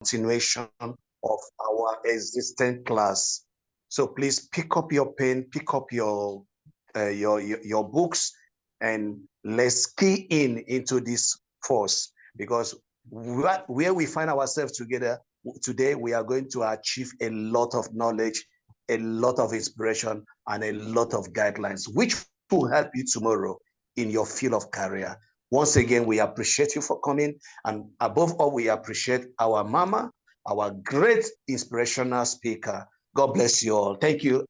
continuation of our existing class. So please pick up your pen, pick up your books, and let's key in into this force, because where we find ourselves together today, we are going to achieve a lot of knowledge, a lot of inspiration, and a lot of guidelines, which will help you tomorrow in your field of career. Once again, we appreciate you for coming. And above all, we appreciate our mama, our great inspirational speaker. God bless you all. Thank you.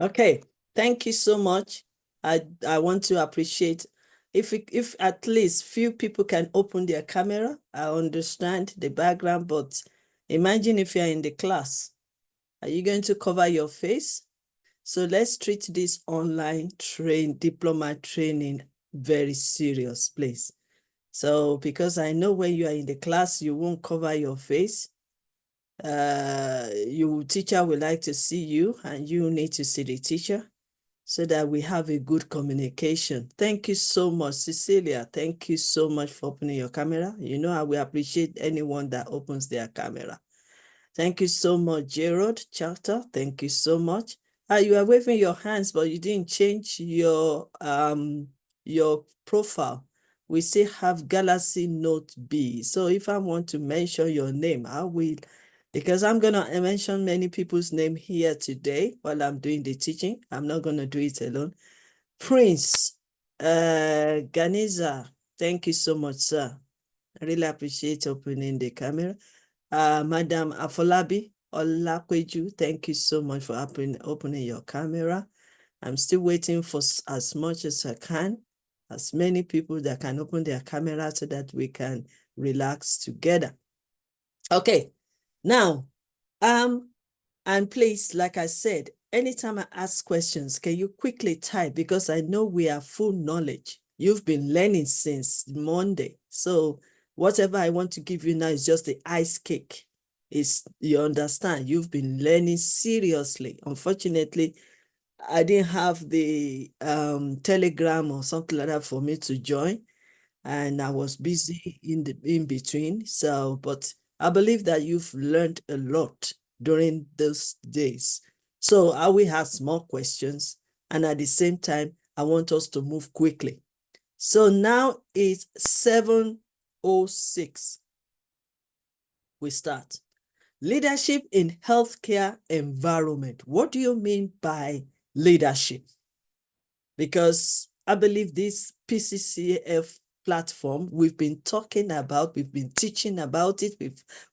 Okay, thank you so much. I want to appreciate if at least few people can open their camera. I understand the background, but imagine if you're in the class. Are you going to cover your face? So let's treat this online diploma training very serious, please. So because I know when you are in the class, you won't cover your face. Your teacher would like to see you and you need to see the teacher so that we have a good communication. Thank you so much, Cecilia. Thank you so much for opening your camera. You know, I will appreciate anyone that opens their camera. Thank you so much, Gerald Charter. Thank you so much. You are waving your hands, but you didn't change your profile. We still have Galaxy Note B. So if I want to mention your name, I will, because I'm going to mention many people's name here today while I'm doing the teaching. I'm not going to do it alone. Prince Ganiza, thank you so much, sir. I really appreciate opening the camera. Madam Afolabi Olakweju, thank you so much for opening your camera. I'm still waiting for as much as I can, as many people that can open their camera so that we can relax together. Okay, now, and please, like I said, anytime I ask questions, can you quickly type, because I know we are full knowledge. You've been learning since Monday. So whatever I want to give you now is just the ice cake. You understand, you've been learning seriously. Unfortunately, I didn't have the Telegram or something like that for me to join, and I was busy in between. So, but I believe that you've learned a lot during those days. So I will have more questions, and at the same time, I want us to move quickly. So now it's 7:06. We start. Leadership in healthcare environment. What do you mean by leadership? Because I believe this PCCF platform, we've been talking about, we've been teaching about it,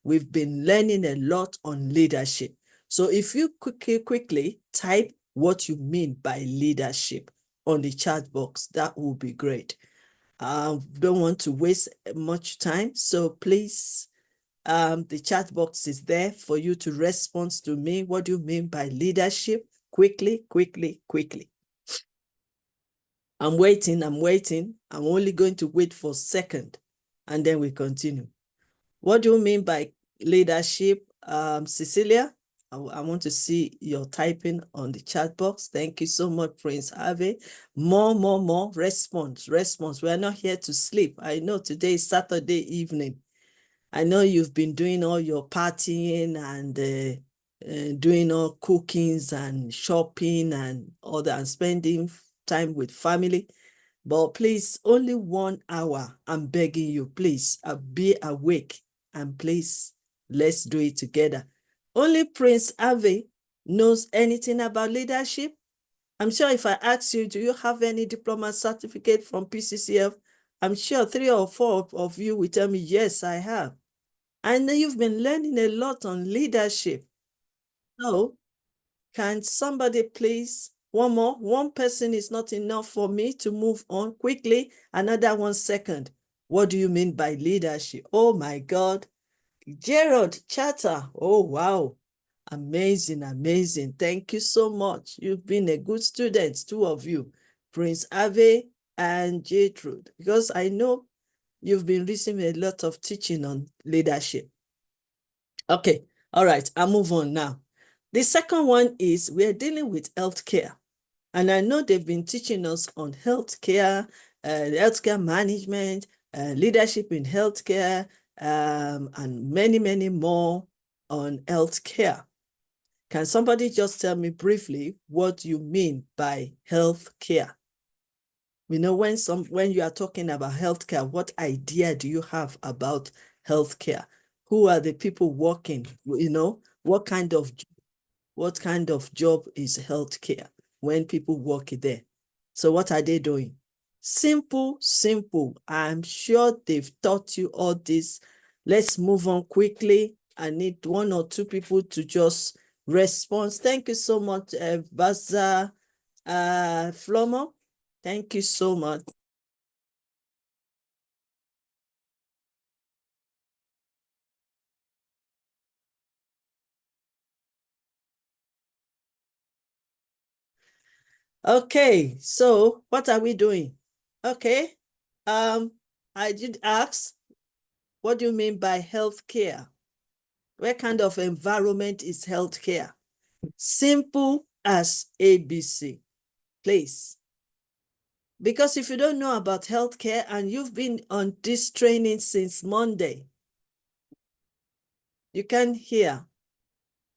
we've been learning a lot on leadership. So if you quickly type what you mean by leadership on the chat box, that would be great. I don't want to waste much time, so please, the chat box is there for you to respond to me. What do you mean by leadership? Quickly, quickly, quickly. I'm waiting. I'm only going to wait for a second, and then we continue. What do you mean by leadership? Cecilia, I want to see your typing on the chat box. Thank you so much, Prince Ave. More response. We are not here to sleep. I know today is Saturday evening. I know you've been doing all your partying and doing all cookings and shopping and all that, and spending time with family. But please, only 1 hour. I'm begging you, please, be awake, and please, let's do it together. Only Prince Ave knows anything about leadership. I'm sure if I ask you, do you have any diploma certificate from PCCF? I'm sure 3 or 4 of you will tell me, yes, I have. And you've been learning a lot on leadership. So can somebody please, one person is not enough for me to move on quickly. Another 1 second. What do you mean by leadership? Oh my God. Gerald Chatter. Oh, wow. Amazing. Thank you so much. You've been a good student, 2 of you, Prince Ave and Gertrude, because I know you've been receiving a lot of teaching on leadership. Okay, all right, I'll move on now. The second one is we're dealing with healthcare. And I know they've been teaching us on healthcare, healthcare management, leadership in healthcare, and many, many more on healthcare. Can somebody just tell me briefly what you mean by healthcare? We know when you are talking about healthcare, what idea do you have about healthcare? Who are the people working? What kind of job is healthcare when people work there? So what are they doing? Simple, simple. I'm sure they've taught you all this. Let's move on quickly. I need one or two people to just respond. Thank you so much, Baza Flomo. Thank you so much. Okay, so what are we doing? Okay, I did ask, what do you mean by healthcare? What kind of environment is healthcare? Simple as ABC, please. Because if you don't know about healthcare and you've been on this training since Monday, you can hear.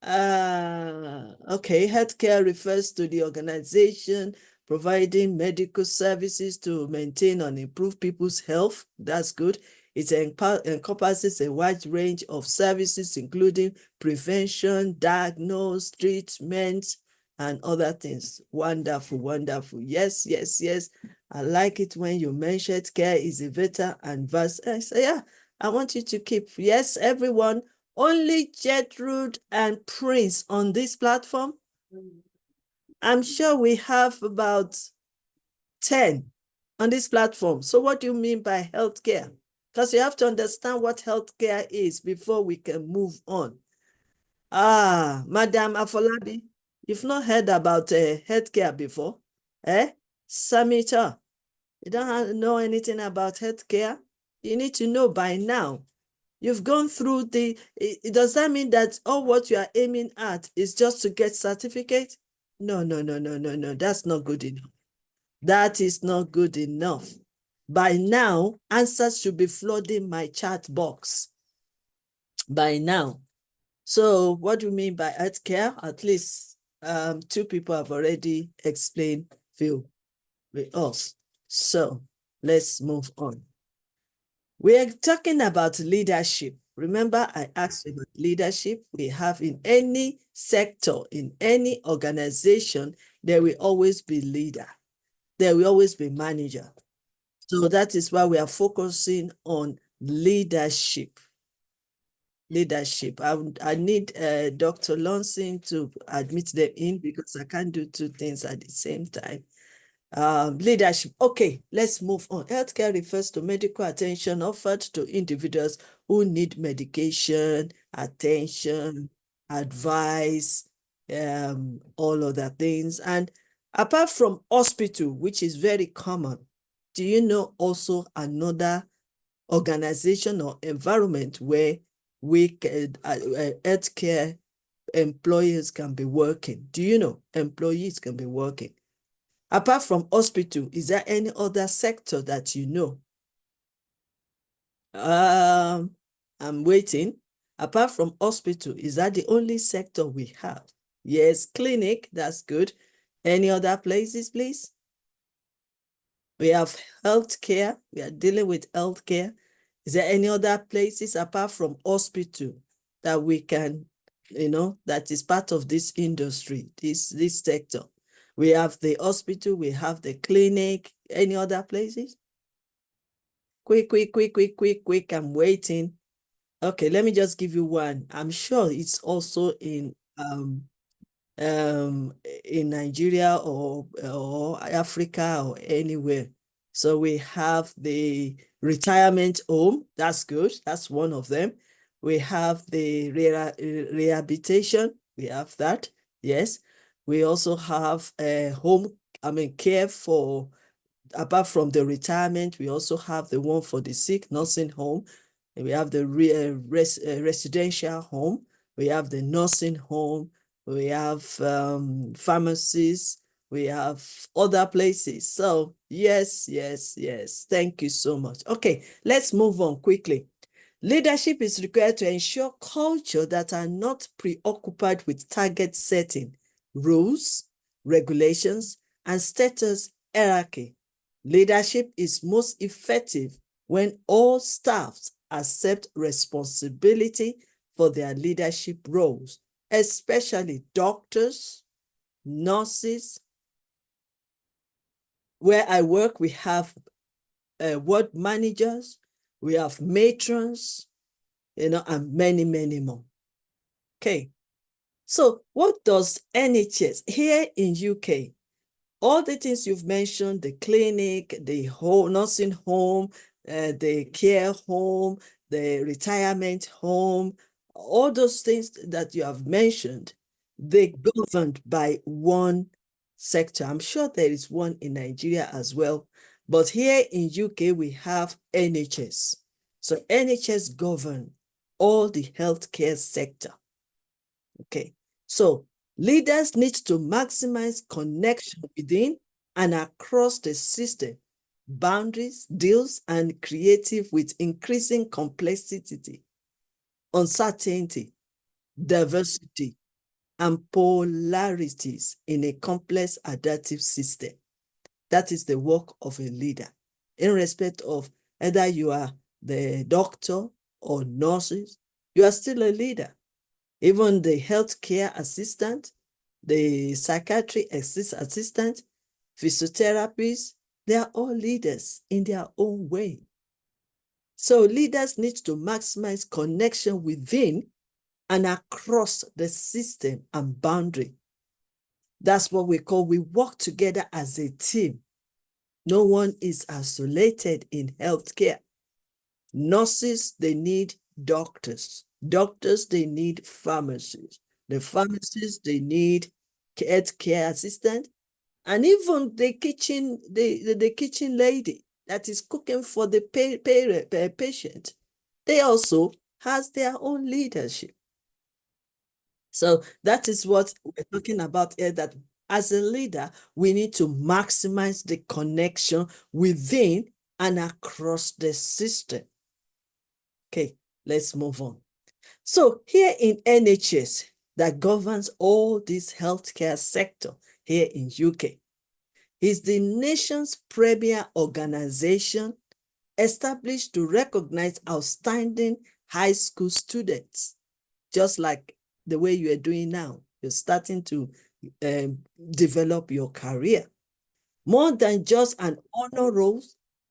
Okay, healthcare refers to the organization providing medical services to maintain and improve people's health. That's good. It encompasses a wide range of services, including prevention, diagnosis, treatment, and other things. Wonderful, wonderful. Yes, yes, yes. I like it when you mentioned care is a better and vast. So yeah, I want you to keep. Yes, everyone. Only Gertrude and Prince on this platform. I'm sure we have about 10 on this platform. So what do you mean by healthcare? Because you have to understand what healthcare is before we can move on. Madam Afolabi, you've not heard about healthcare before? Samita, you don't know anything about healthcare? You need to know by now. You've gone through does that mean that all what you are aiming at is just to get certificate? No, no, no, no, no, no. That's not good enough. That is not good enough. By now, answers should be flooding my chat box. By now. So what do you mean by healthcare? At least two people have already explained few with us. So let's move on. We're talking about leadership. Remember, I asked about leadership. We have in any sector, in any organization, there will always be leader. There will always be manager. So that is why we are focusing on leadership. Leadership. I need Dr. Lonson to admit them in because I can't do two things at the same time. Leadership. Okay, let's move on. Healthcare refers to medical attention offered to individuals who need medication, attention, advice, all other things. And apart from hospital, which is very common, do you know also another organization or environment where we can, healthcare employees can be working? Do you know employees can be working? Apart from hospital, is there any other sector that you know? I'm waiting. Apart from hospital, is that the only sector we have? Yes, clinic, that's good. Any other places, please? We have healthcare. We are dealing with healthcare. Is there any other places apart from hospital that we can, that is part of this industry, this sector? We have the hospital, we have the clinic. Any other places? Quick, quick, quick, quick, quick, quick. I'm waiting. Okay, let me just give you one. I'm sure it's also in Nigeria or Africa or anywhere. So we have the retirement home. That's good. That's one of them. We have the rehabilitation. We have that. Yes. We also have a care for, apart from the retirement, we also have the one for the sick, nursing home. And we have the residential home. We have the nursing home. We have pharmacies. We have other places. So yes, yes, yes. Thank you so much. Okay, let's move on quickly. Leadership is required to ensure culture that are not preoccupied with target setting, rules, regulations, and status hierarchy. Leadership is most effective when all staffs accept responsibility for their leadership roles, especially doctors, nurses. Where I work, we have ward managers, we have matrons, and many, many more. Okay. So what does NHS here in UK? All the things you've mentioned, the clinic, the whole nursing home, the care home, the retirement home, all those things that you have mentioned, they're governed by one sector. I'm sure there is one in Nigeria as well. But here in UK, we have NHS. So NHS govern all the healthcare sector. Okay. So leaders need to maximize connection within and across the system, boundaries, deals, and creative with increasing complexity, uncertainty, diversity, and polarities in a complex adaptive system. That is the work of a leader, in respect of either you are the doctor or nurses, you are still a leader. Even the healthcare assistant, the psychiatry assistant, physiotherapists, they are all leaders in their own way. So leaders need to maximize connection within and across the system and boundary. That's what we work together as a team. No one is isolated in healthcare. Nurses, they need doctors. Doctors, they need pharmacists. The pharmacists, they need healthcare assistant. And even the kitchen lady that is cooking for the patient, they also has their own leadership. So that is what we're talking about here, that as a leader, we need to maximize the connection within and across the system. Okay, let's move on. So here in NHS, that governs all this healthcare sector here in UK, is the nation's premier organization established to recognize outstanding high school students, just like the way you are doing now. You're starting to develop your career. More than just an honor roll,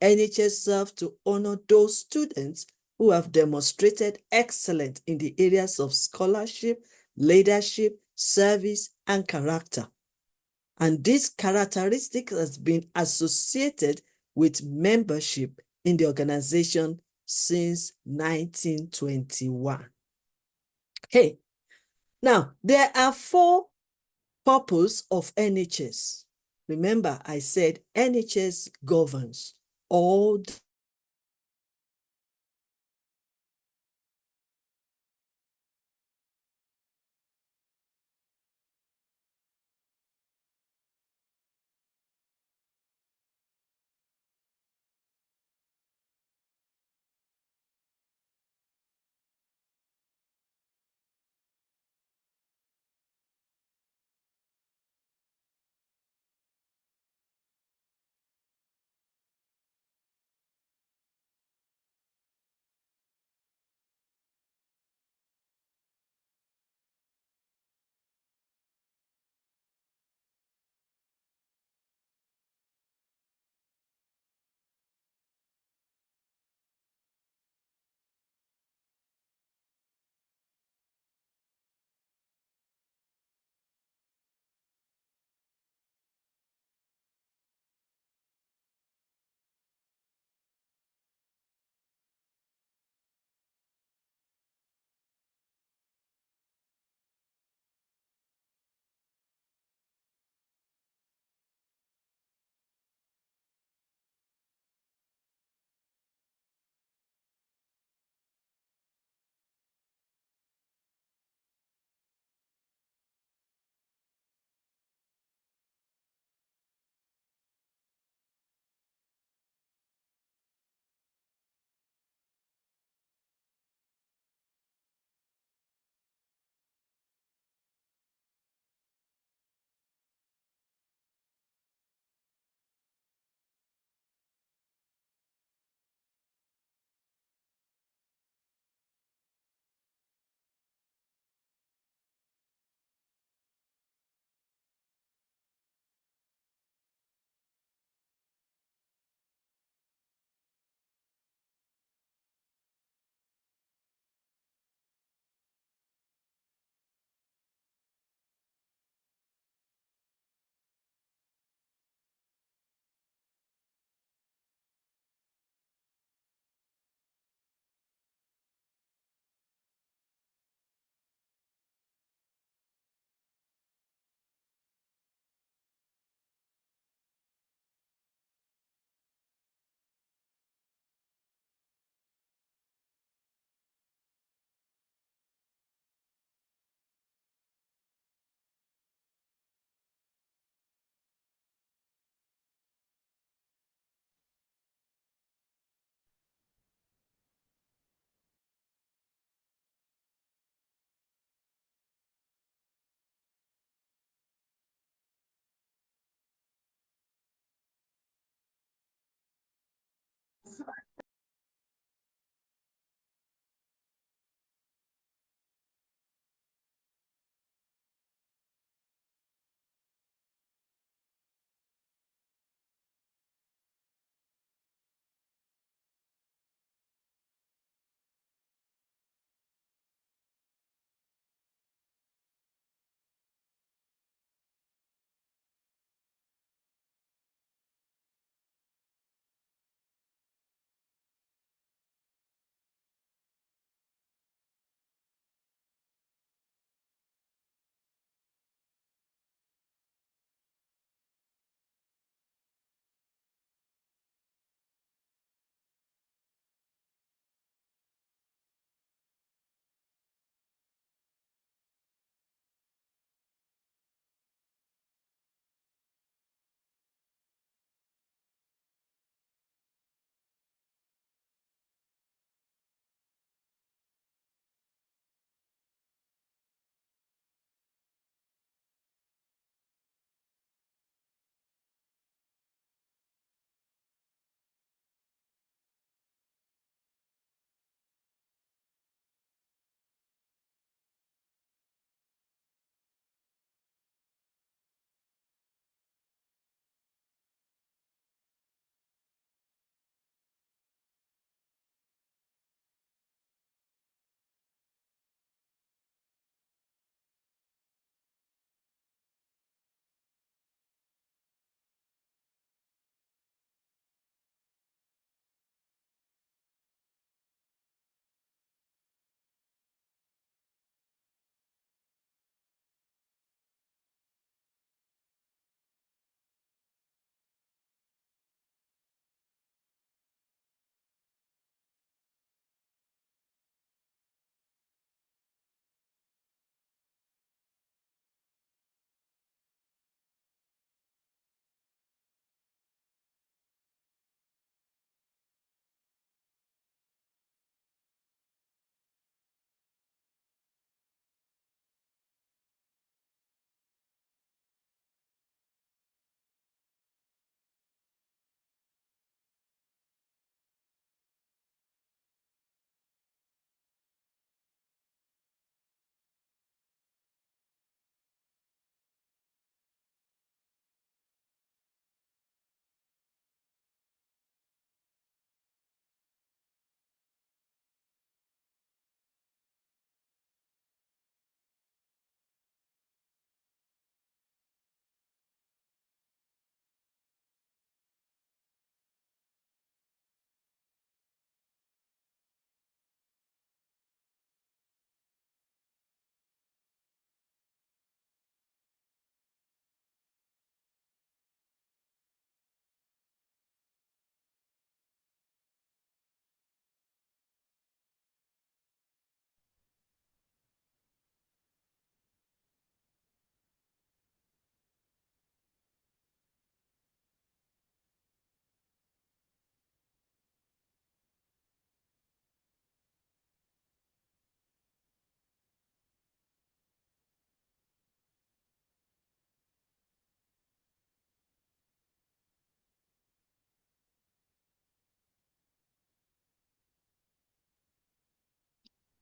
NHS serves to honor those students who have demonstrated excellence in the areas of scholarship, leadership, service, and character. And this characteristic has been associated with membership in the organization since 1921. Hey, now there are four purposes of NHS. Remember, I said NHS governs all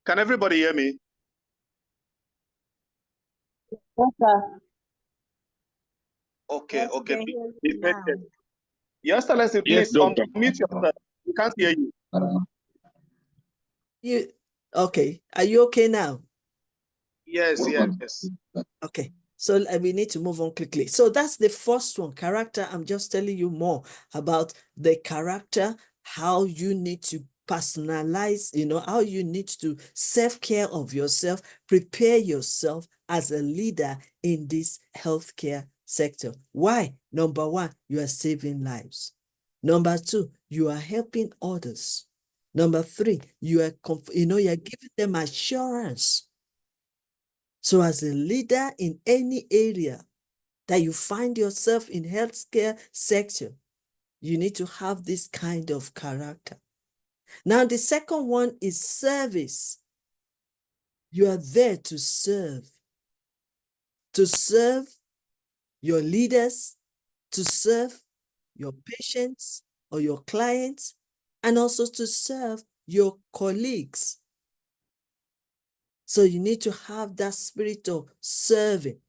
Can everybody hear me? Yes, sir. Okay, Yes, we okay. can hear you Be now. patient. Your Excellency, Yes, please Doctor. unmute yourself. We can't hear you. You okay? Are you okay now? Yes, yes. Okay, so we need to move on quickly. So that's the first one, character. I'm just telling you more about the character, how you need to personalize, how you need to self-care of yourself, prepare yourself as a leader in this healthcare sector. Why? Number one, you are saving lives. Number two, you are helping others. Number three, you're giving them assurance. So as a leader in any area that you find yourself in healthcare sector, you need to have this kind of character. Now, the second one is service. You are there to serve your leaders, to serve your patients or your clients, and also to serve your colleagues. So you need to have that spirit of serving.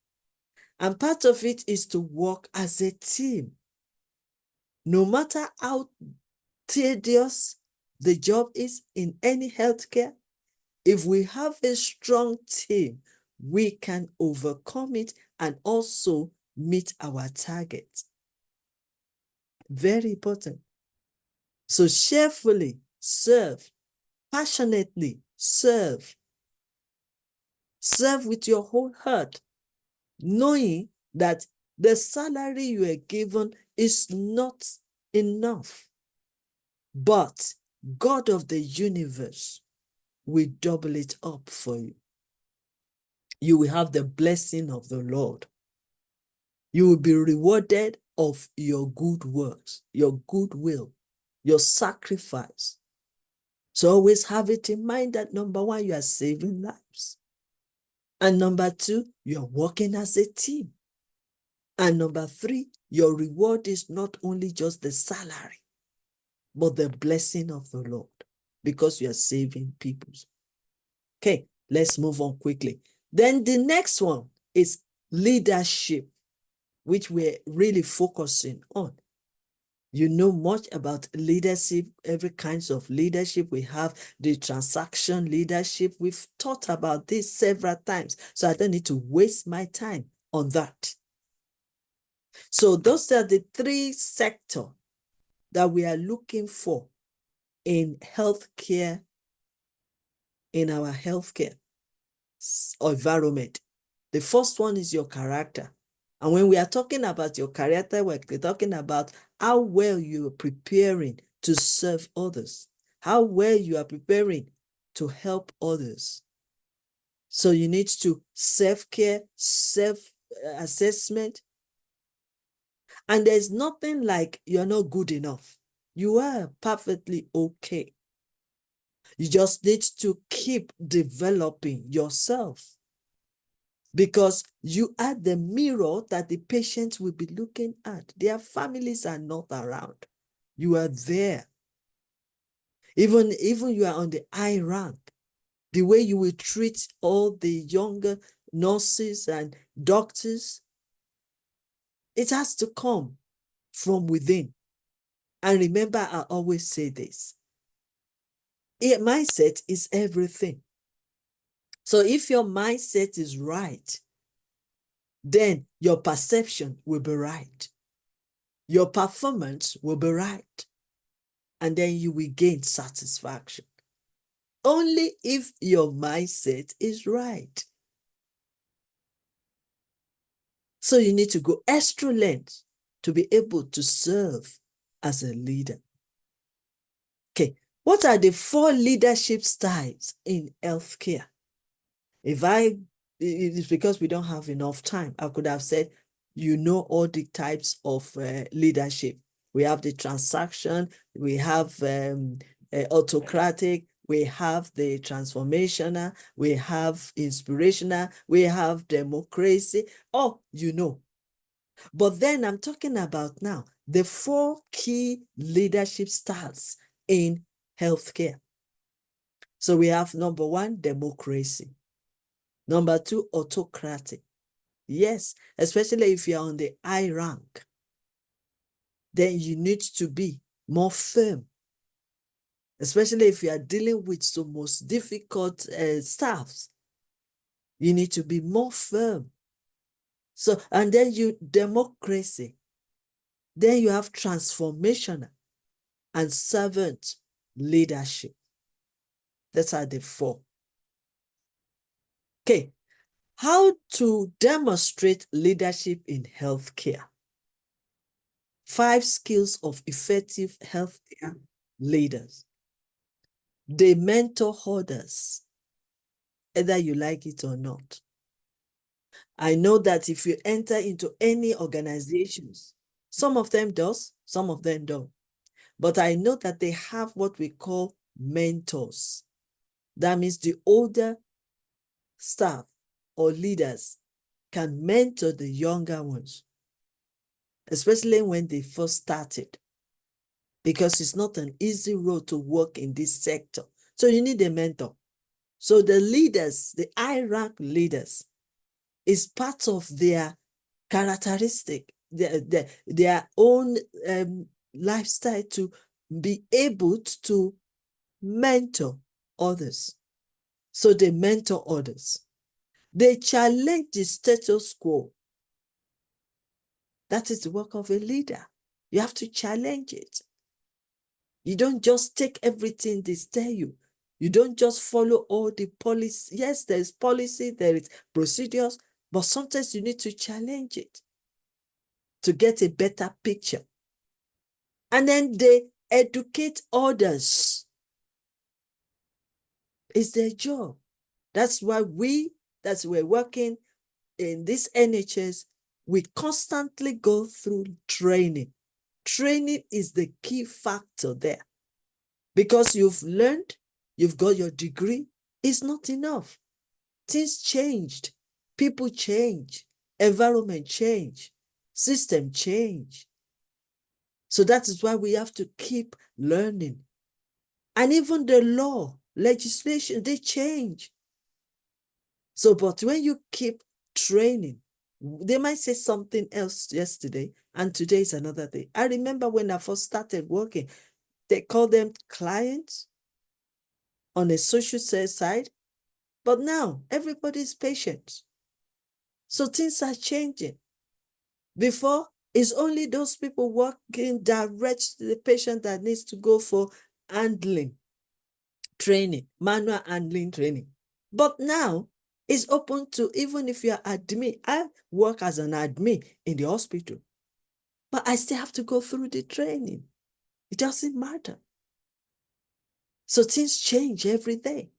And part of it is to work as a team. No matter how tedious the job is in any healthcare, if we have a strong team, we can overcome it and also meet our target. Very important. So cheerfully serve, passionately serve. Serve with your whole heart, knowing that the salary you are given is not enough. But God of the universe will double it up for you. You will have the blessing of the Lord. You will be rewarded of your good works, your goodwill, your sacrifice. So always have it in mind that number one, you are saving lives. And number two, you're working as a team. And number three, your reward is not only just the salary, but the blessing of the Lord, because you are saving people. Okay, let's move on quickly. Then the next one is leadership, which we're really focusing on. You know much about leadership, every kinds of leadership. We have the transaction leadership. We've talked about this several times, so I don't need to waste my time on that. So those are the three sectors that we are looking for in healthcare, in our healthcare environment. The first one is your character. And when we are talking about your character, we're talking about how well you are preparing to serve others, how well you are preparing to help others. So you need to self-care, self-assessment. And there's nothing like you're not good enough. You are perfectly okay. You just need to keep developing yourself, because you are the mirror that the patients will be looking at. Their families are not around. You are there. Even you are on the high rank. The way you will treat all the younger nurses and doctors, it has to come from within. And remember, I always say this. Mindset is everything. So if your mindset is right, then your perception will be right. Your performance will be right. And then you will gain satisfaction. Only if your mindset is right. So you need to go extra lengths to be able to serve as a leader. Okay, what are the 4 leadership styles in healthcare? It is because we don't have enough time. I could have said, all the types of leadership. We have the transaction, we have autocratic, we have the transformational, we have inspirational, we have democracy. Oh, But then I'm talking about now the 4 key leadership styles in healthcare. So we have number one, democracy. Number two, autocratic. Yes, especially if you're on the high rank, then you need to be more firm, especially if you are dealing with some most difficult staffs. You need to be more firm. So, and then democracy. Then you have transformational and servant leadership. That's are the four. Okay, how to demonstrate leadership in healthcare? 5 skills of effective healthcare leaders. They mentor others, whether you like it or not. I know that if you enter into any organizations, some of them does, some of them don't. But I know that they have what we call mentors. That means the older staff or leaders can mentor the younger ones, especially when they first started, because it's not an easy road to work in this sector. So you need a mentor. So the leaders, the high rank leaders, is part of their characteristic, their own lifestyle to be able to mentor others. So they mentor others. They challenge the status quo. That is the work of a leader. You have to challenge it. You don't just take everything they tell you. You don't just follow all the policy. Yes, there is policy, there is procedures, but sometimes you need to challenge it to get a better picture. And then they educate others. It's their job. That's why that's we're working in this NHS, we constantly go through training. Training is the key factor there. Because you've learned, you've got your degree, it's not enough. Things changed. People change. Environment change. System change. So that is why we have to keep learning. And even the law, legislation, they change. So, but when you keep training, they might say something else yesterday, and today is another day. I remember when I first started working, they called them clients on a social side, but now everybody's patient. So things are changing. Before, it's only those people working direct to the patient that needs to go for handling training, manual handling training. But now, it's open to, even if you're admin. I work as an admin in the hospital, but I still have to go through the training. It doesn't matter. So things change every day.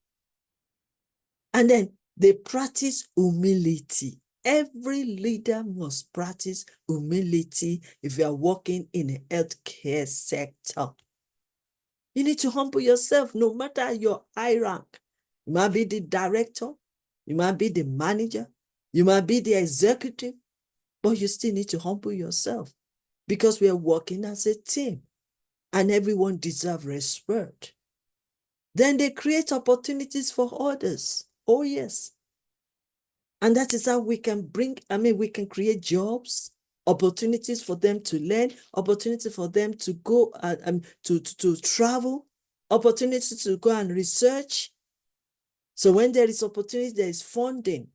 And then they practice humility. Every leader must practice humility if you are working in a healthcare sector. You need to humble yourself no matter your high rank. You might be the director, you might be the manager, you might be the executive, but you still need to humble yourself because we are working as a team and everyone deserves respect. Then they create opportunities for others. Oh, yes. And that is how we can we can create jobs, opportunities for them to learn, opportunity for them to go to travel, opportunity to go and research. So when there is opportunity, there is funding.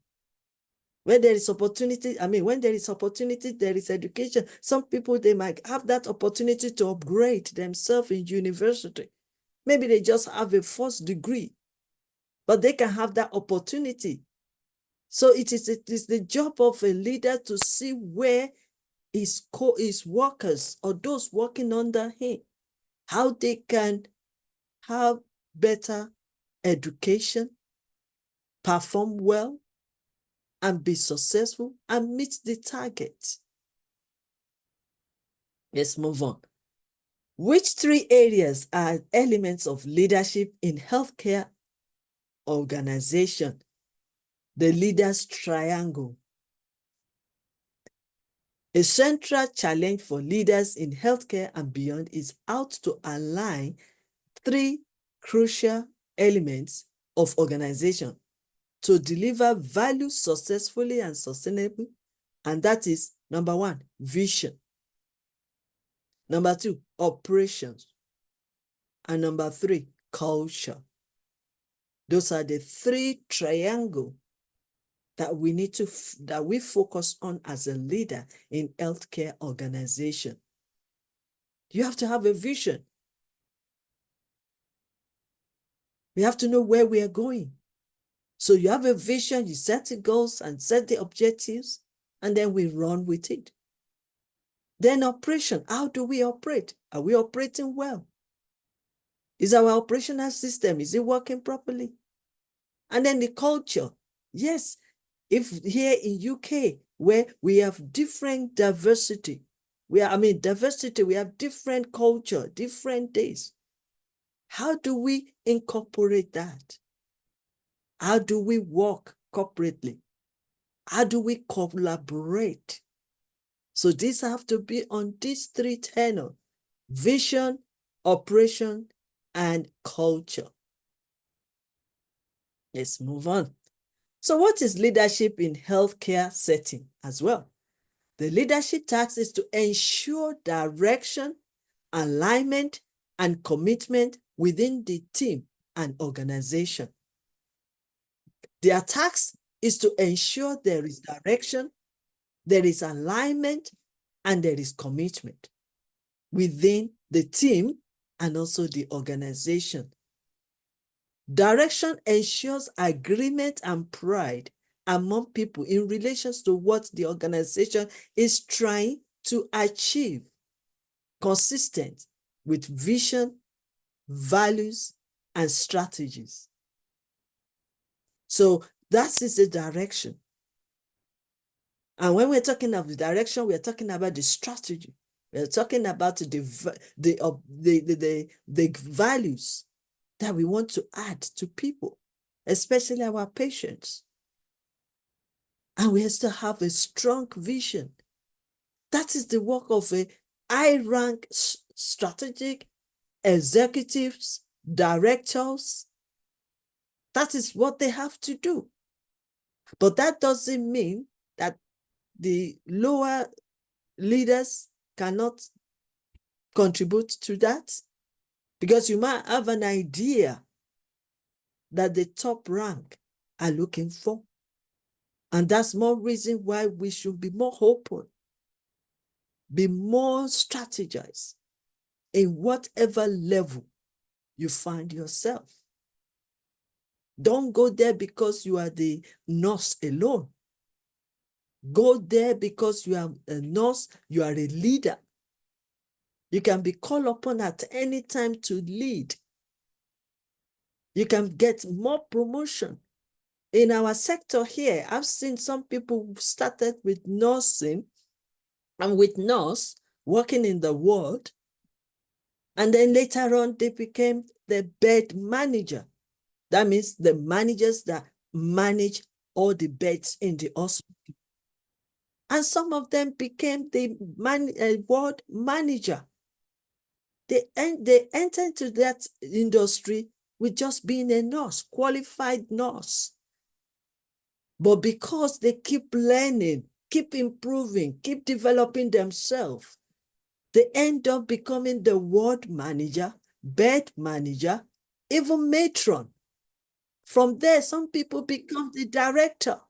When there is opportunity, when there is opportunity, there is education. Some people, they might have that opportunity to upgrade themselves in university. Maybe they just have a first degree, but they can have that opportunity. So it is the job of a leader to see where his workers or those working under him, how they can have better education, perform well, and be successful and meet the target. Let's move on. Which 3 areas are elements of leadership in healthcare organization? The leader's triangle. A central challenge for leaders in healthcare and beyond is how to align 3 crucial elements of organization to deliver value successfully and sustainably. And that is number one, vision. Number two, operations. And number three, culture. Those are the three triangles that we need to, that we focus on as a leader in healthcare organization. You have to have a vision. We have to know where we are going. So you have a vision, you set the goals and set the objectives, and then we run with it. Then operation, how do we operate? Are we operating well? Is our operational system, is it working properly? And then the culture. Yes, if here in UK, where we have different diversity, we have different culture, different days. How do we incorporate that? How do we work corporately? How do we collaborate? So these have to be on these three tenors: vision, operation, and culture. Let's move on. So what is leadership in healthcare setting as well? The leadership task is to ensure direction, alignment, and commitment within the team and organization. Their task is to ensure there is direction, there is alignment, and there is commitment within the team and also the organization. Direction ensures agreement and pride among people in relation to what the organization is trying to achieve, consistent with vision, values, and strategies. So that is the direction. And when we're talking of the direction, we're talking about the strategy. We're talking about the values that we want to add to people, especially our patients. And we have to have a strong vision. That is the work of a high-rank strategic executives, directors. That is what they have to do. But that doesn't mean that the lower leaders cannot contribute to that, because you might have an idea that the top rank are looking for. And that's more reason why we should be more open, be more strategized in whatever level you find yourself. Don't go there because you are the nurse alone. Go there because you are a nurse, you are a leader. You can be called upon at any time to lead. You can get more promotion. In our sector here, I've seen some people who started with nursing and with nurse working in the ward, and then later on they became the bed manager. That means the managers that manage all the beds in the hospital. And some of them became the ward manager. They enter into that industry with just being a nurse, qualified nurse. But because they keep learning, keep improving, keep developing themselves, they end up becoming the ward manager, bed manager, even matron. From there, some people become the director.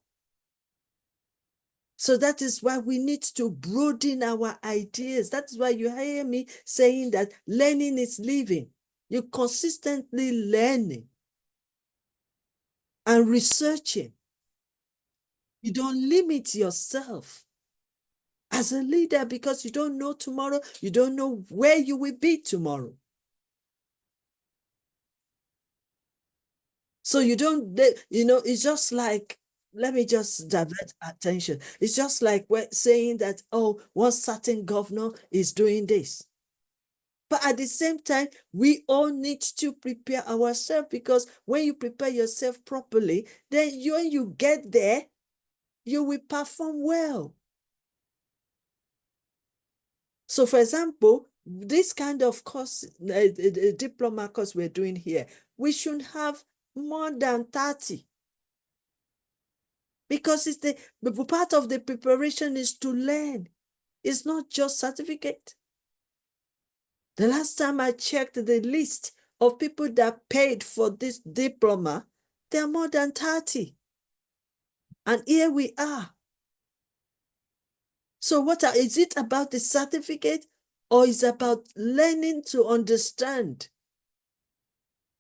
So that is why we need to broaden our ideas. That is why you hear me saying that learning is living. You're consistently learning and researching. You don't limit yourself as a leader because you don't know tomorrow. You don't know where you will be tomorrow. So you don't, it's just like, let me just divert attention. It's just like we're saying that, oh, one certain governor is doing this. But at the same time, we all need to prepare ourselves, because when you prepare yourself properly, then when you get there, you will perform well. So for example, this kind of course, diploma course we're doing here, we should have more than 30. Because it's the part of the preparation is to learn. It's not just certificate. The last time I checked the list of people that paid for this diploma, there are more than 30. And here we are. So is it about the certificate, or is it about learning to understand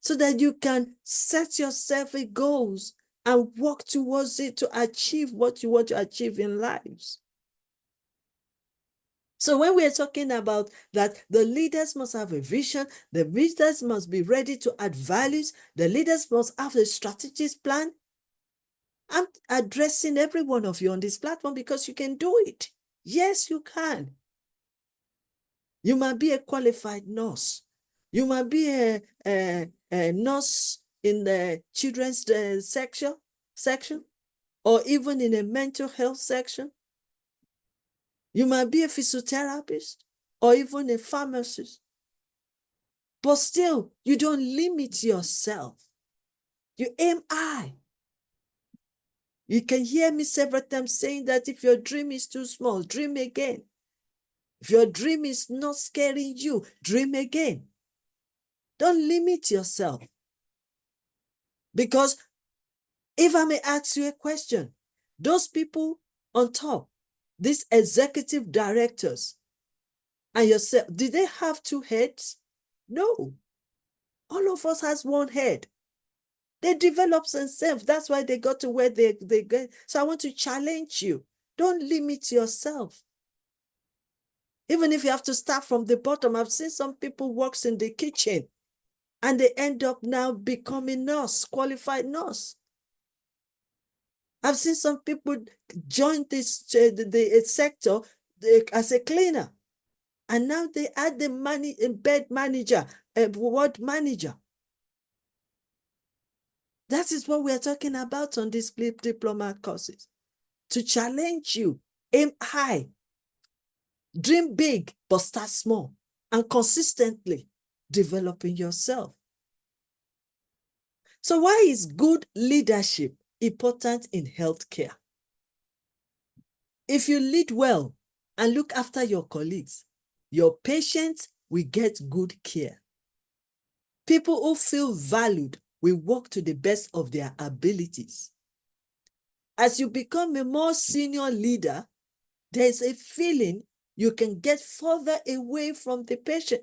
so that you can set yourself a goals and work towards it to achieve what you want to achieve in lives? So when we're talking about that, the leaders must have a vision, the leaders must be ready to add values, the leaders must have a strategic plan. I'm addressing every one of you on this platform because you can do it. Yes, you can. You might be a qualified nurse. You might be a nurse in the children's section, or even in a mental health section. You might be a physiotherapist or even a pharmacist. But still, you don't limit yourself. You aim high. You can hear me several times saying that if your dream is too small, dream again. If your dream is not scaring you, dream again. Don't limit yourself. Because if I may ask you a question, those people on top, these executive directors and yourself, did they have two heads? No. All of us has one head. They develop themselves. That's why they got to where they get. So I want to challenge you. Don't limit yourself. Even if you have to start from the bottom. I've seen some people works in the kitchen and they end up now becoming nurse, qualified nurse. I've seen some people join this the sector as a cleaner, and now they add the bed manager, ward manager. That is what we are talking about on these diploma courses. To challenge you, aim high, dream big, but start small, and consistently developing yourself. So why is good leadership important in healthcare? If you lead well and look after your colleagues, your patients will get good care. People who feel valued will work to the best of their abilities. As you become a more senior leader, there is a feeling you can get further away from the patient.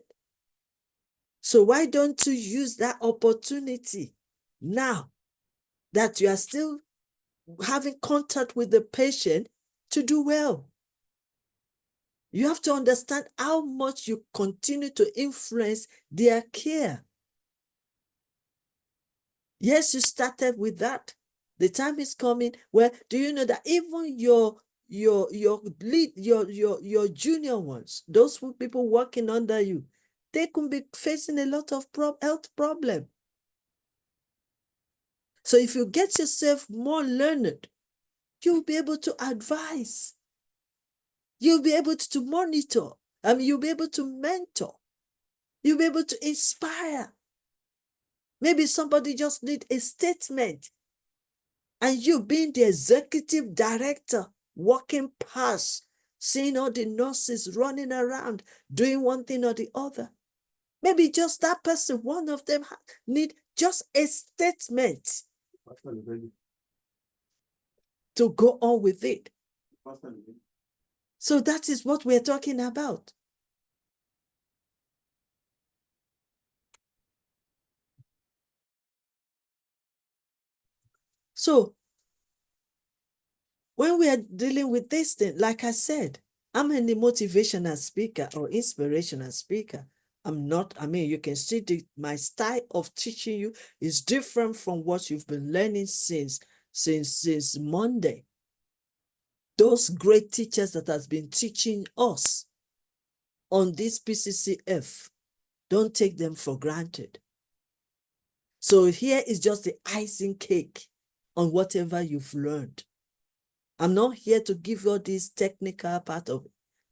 So why don't you use that opportunity now that you are still having contact with the patient to do well? You have to understand how much you continue to influence their care. Yes, you started with that. The time is coming where, do you know that even your junior ones, those people working under you, they could be facing a lot of health problem. So if you get yourself more learned, you'll be able to advise. You'll be able to monitor. You'll be able to mentor. You'll be able to inspire. Maybe somebody just need a statement. And you being the executive director, walking past, seeing all the nurses running around, doing one thing or the other. Maybe just that person, one of them need just a statement to go on with it. So that is what we're talking about. So when we are dealing with this thing, like I said, I'm a motivational speaker or inspirational speaker. I'm not, you can see my style of teaching you is different from what you've been learning since Monday. Those great teachers that has been teaching us on this PCCF, don't take them for granted. So here is just the icing cake on whatever you've learned. I'm not here to give you this technical part of it.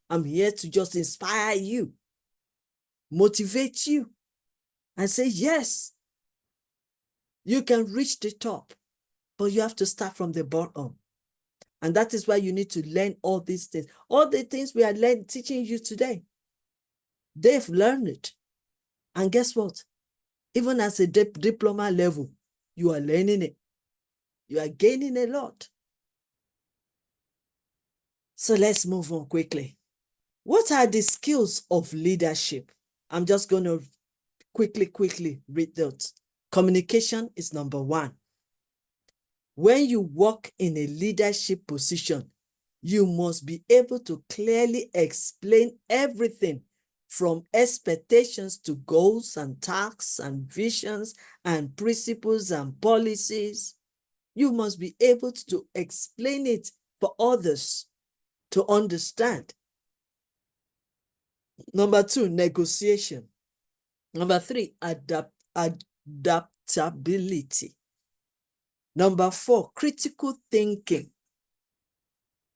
I'm here to just inspire you motivate you and say, yes, you can reach the top, but you have to start from the bottom. And that is why you need to learn all these things. All the things we are teaching you today, they've learned it. And guess what? Even as a diploma level, you are learning it. You are gaining a lot. So let's move on quickly. What are the skills of leadership? I'm just going to quickly read those. Communication is number one. When you work in a leadership position, you must be able to clearly explain everything from expectations to goals and tasks and visions and principles and policies. You must be able to explain it for others to understand. Number two, negotiation. Number three, adaptability. Number four, critical thinking.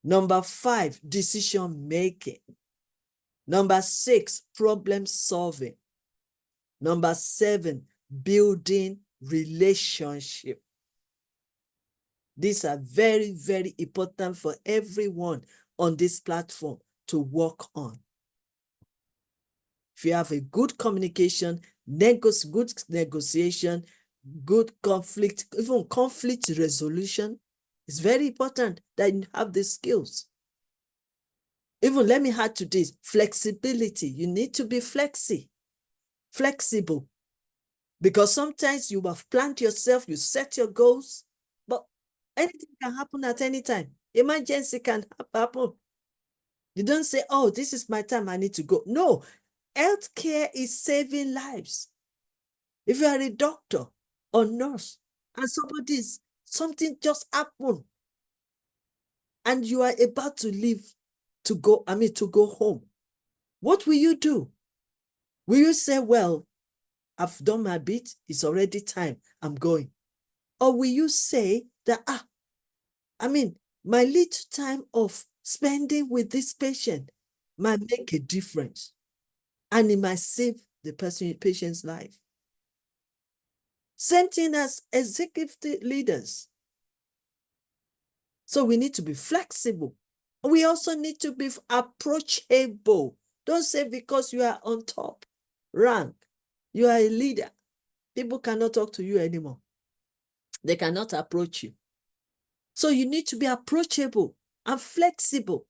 Number five, decision making. Number six, problem solving. Number seven, building relationship. These are very, very important for everyone on this platform to work on. If you have a good communication, good negotiation, good conflict, even conflict resolution, it's very important that you have the skills. Even let me add to this, flexibility. You need to be flexible. Because sometimes you have planned yourself, you set your goals, but anything can happen at any time. Emergency can happen. You don't say, oh, this is my time, I need to go. No, healthcare is saving lives. If you are a doctor or nurse and something just happened and you are about to leave to go home, what will you do? Will you say, well, I've done my bit, it's already time, I'm going? Or will you say that, my little time of spending with this patient might make a difference and it might save the patient's life? Same thing as executive leaders. So we need to be flexible. We also need to be approachable. Don't say because you are on top rank, you are a leader, people cannot talk to you anymore. They cannot approach you. So you need to be approachable and flexible.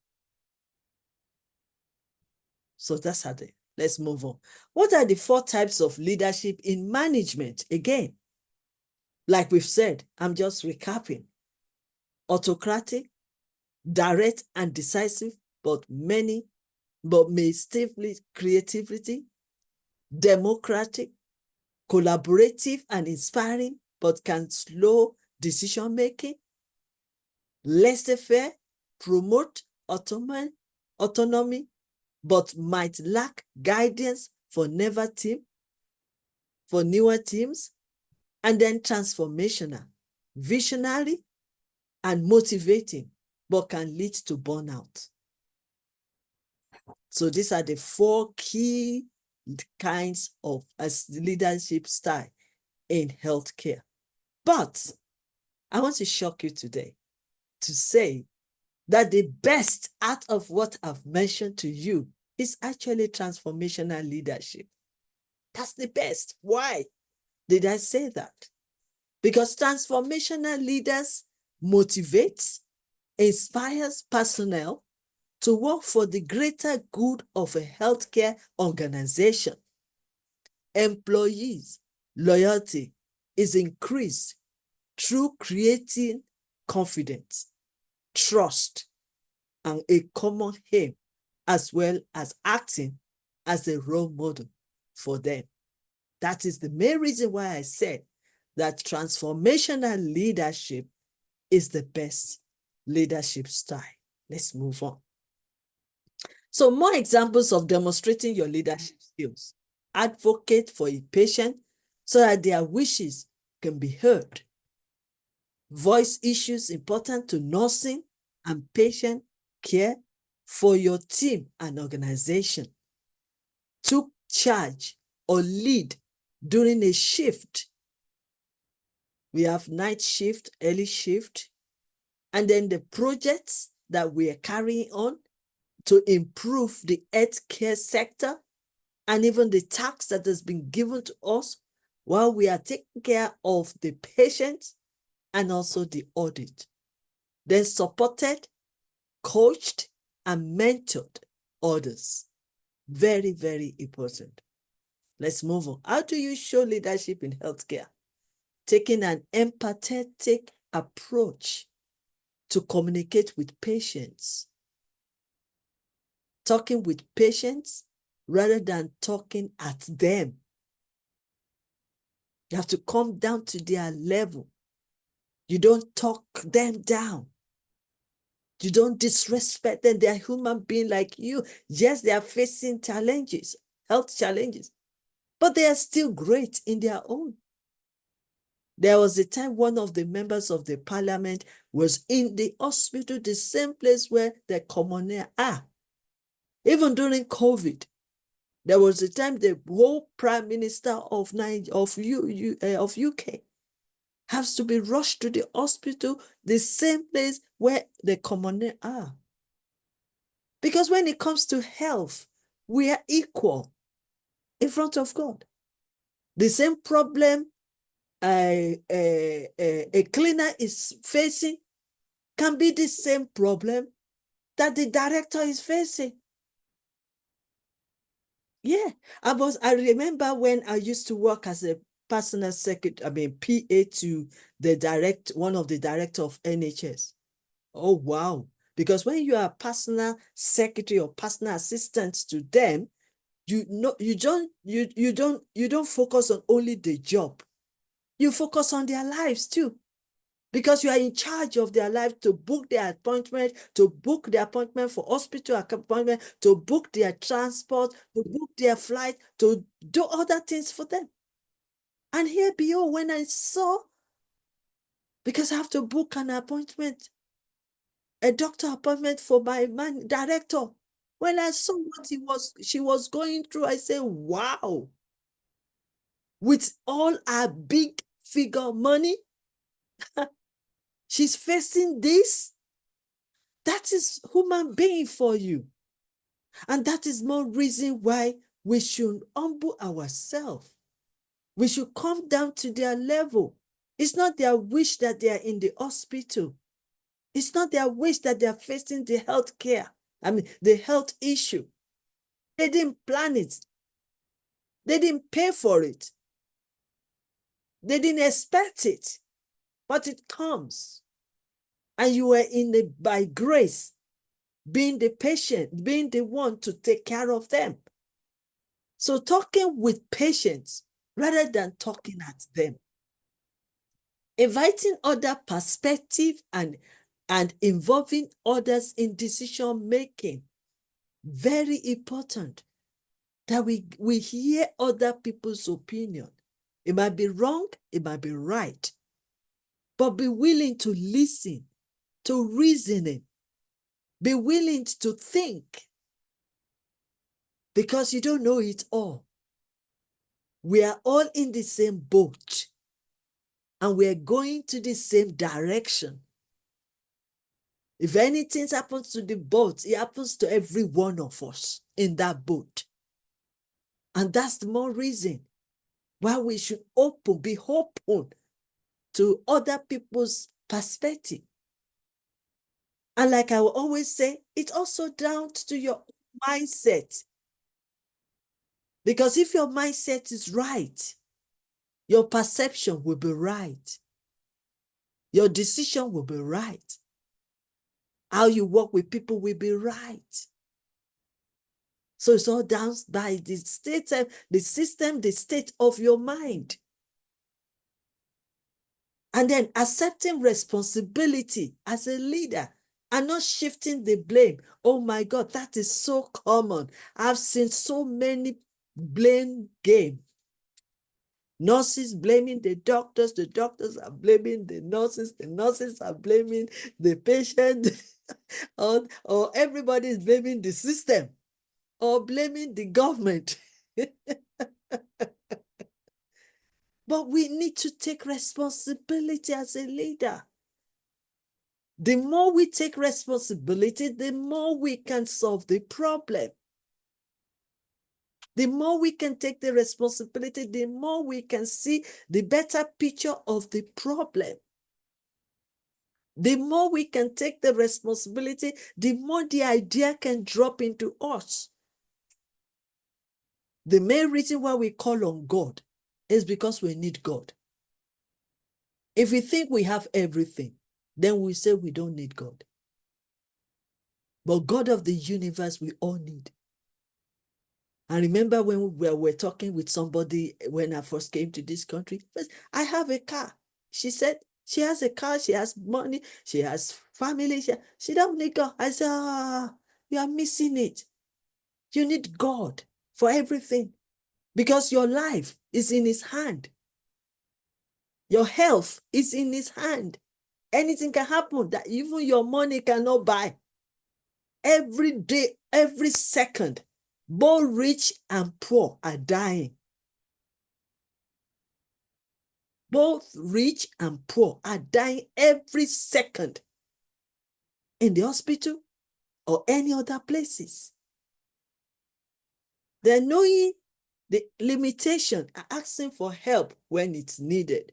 So that's how let's move on. What are the 4 types of leadership in management? Again, like we've said, I'm just recapping. Autocratic, direct and decisive, but may stiffly creativity. Democratic, collaborative and inspiring, but can slow decision-making. Laissez-faire, promote autonomy, but might lack guidance for newer teams. And then transformational, visionary, and motivating, but can lead to burnout. So these are the 4 key kinds of leadership style in healthcare. But I want to shock you today to say that the best out of what I've mentioned to you is actually transformational leadership. That's the best. Why did I say that? Because transformational leaders motivate, inspires personnel to work for the greater good of a healthcare organization. Employees' loyalty is increased through creating confidence, trust, and a common aim, as well as acting as a role model for them. That is the main reason why I said that transformational leadership is the best leadership style. Let's move on. So more examples of demonstrating your leadership skills. Advocate for a patient so that their wishes can be heard. Voice issues important to nursing and patient care for your team and organization. charge or lead during a shift. We have night shift, early shift, and then the projects that we are carrying on to improve the healthcare sector, and even the task that has been given to us while we are taking care of the patients and also the audit. Then supported, coached, and mentored others. Very, very important. Let's move on. How do you show leadership in healthcare? Taking an empathetic approach to communicate with patients. Talking with patients rather than talking at them. You have to come down to their level. You don't talk them down. You don't disrespect them. They're human beings like you. Yes, they are facing challenges, health challenges, but they are still great in their own. There was a time one of the members of the parliament was in the hospital, the same place where the commoner are. Even during COVID, there was a time the whole prime minister of UK has to be rushed to the hospital, the same place where the commoner are. Because when it comes to health, we are equal in front of God. The same problem a cleaner is facing can be the same problem that the director is facing. Yeah, I remember when I used to work as a personal secretary, PA to one of the director of NHS. Oh, wow. Because when you are personal secretary or personal assistant to them, you don't focus on only the job. You focus on their lives too. Because you are in charge of their life, to book their appointment, to book their appointment for hospital appointment, to book their transport, to book their flight, to do other things for them. And here behold, when I saw, because I have to book an appointment, a doctor appointment for my director, when I saw what she was going through, I said, wow. With all her big figure money, she's facing this. That is human being for you. And that is more reason why we should humble ourselves. We should come down to their level. It's not their wish that they are in the hospital. It's not their wish that they are facing the health care. The health issue. They didn't plan it. They didn't pay for it. They didn't expect it. But it comes. And you were in it by grace, being the patient, being the one to take care of them. So talking with patients rather than talking at them. Inviting other perspective and involving others in decision making. Very important that we hear other people's opinion. It might be wrong, it might be right, but be willing to listen, to reasoning, be willing to think, because you don't know it all. We are all in the same boat, and we are going to the same direction. If anything happens to the boat, it happens to every one of us in that boat. And that's the more reason why we should be open to other people's perspective. And like I will always say, it's also down to your mindset. Because if your mindset is right, your perception will be right. Your decision will be right. How you work with people will be right. So it's all down by the state, the system, the state of your mind. And then accepting responsibility as a leader and not shifting the blame. Oh my God, that is so common. I've seen so many blame game. Nurses blaming the doctors are blaming the nurses are blaming the patient, or everybody is blaming the system, or blaming the government. But we need to take responsibility as a leader. The more we take responsibility, the more we can solve the problem. The more we can take the responsibility, the more we can see the better picture of the problem. The more we can take the responsibility, the more the idea can drop into us. The main reason why we call on God is because we need God. If we think we have everything, then we say we don't need God. But God of the universe, we all need. I remember when we were talking with somebody when I first came to this country, I have a car. She said, she has a car, she has money, she has family, she don't need God. I said, you are missing it. You need God for everything because your life is in his hand. Your health is in his hand. Anything can happen that even your money cannot buy. Every day, every second, both rich and poor are dying. Both rich and poor are dying every second in the hospital or any other places. They're knowing the limitation and asking for help when it's needed.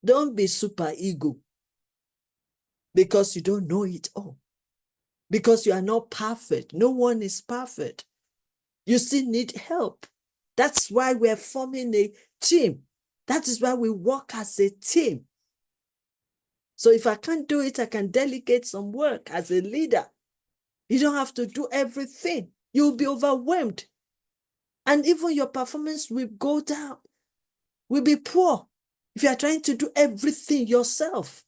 Don't be super ego because you don't know it all. Because you are not perfect. No one is perfect. You still need help. That's why we're forming a team. That is why we work as a team. So if I can't do it, I can delegate some work as a leader. You don't have to do everything. You'll be overwhelmed. And even your performance will go down, will be poor if you are trying to do everything yourself.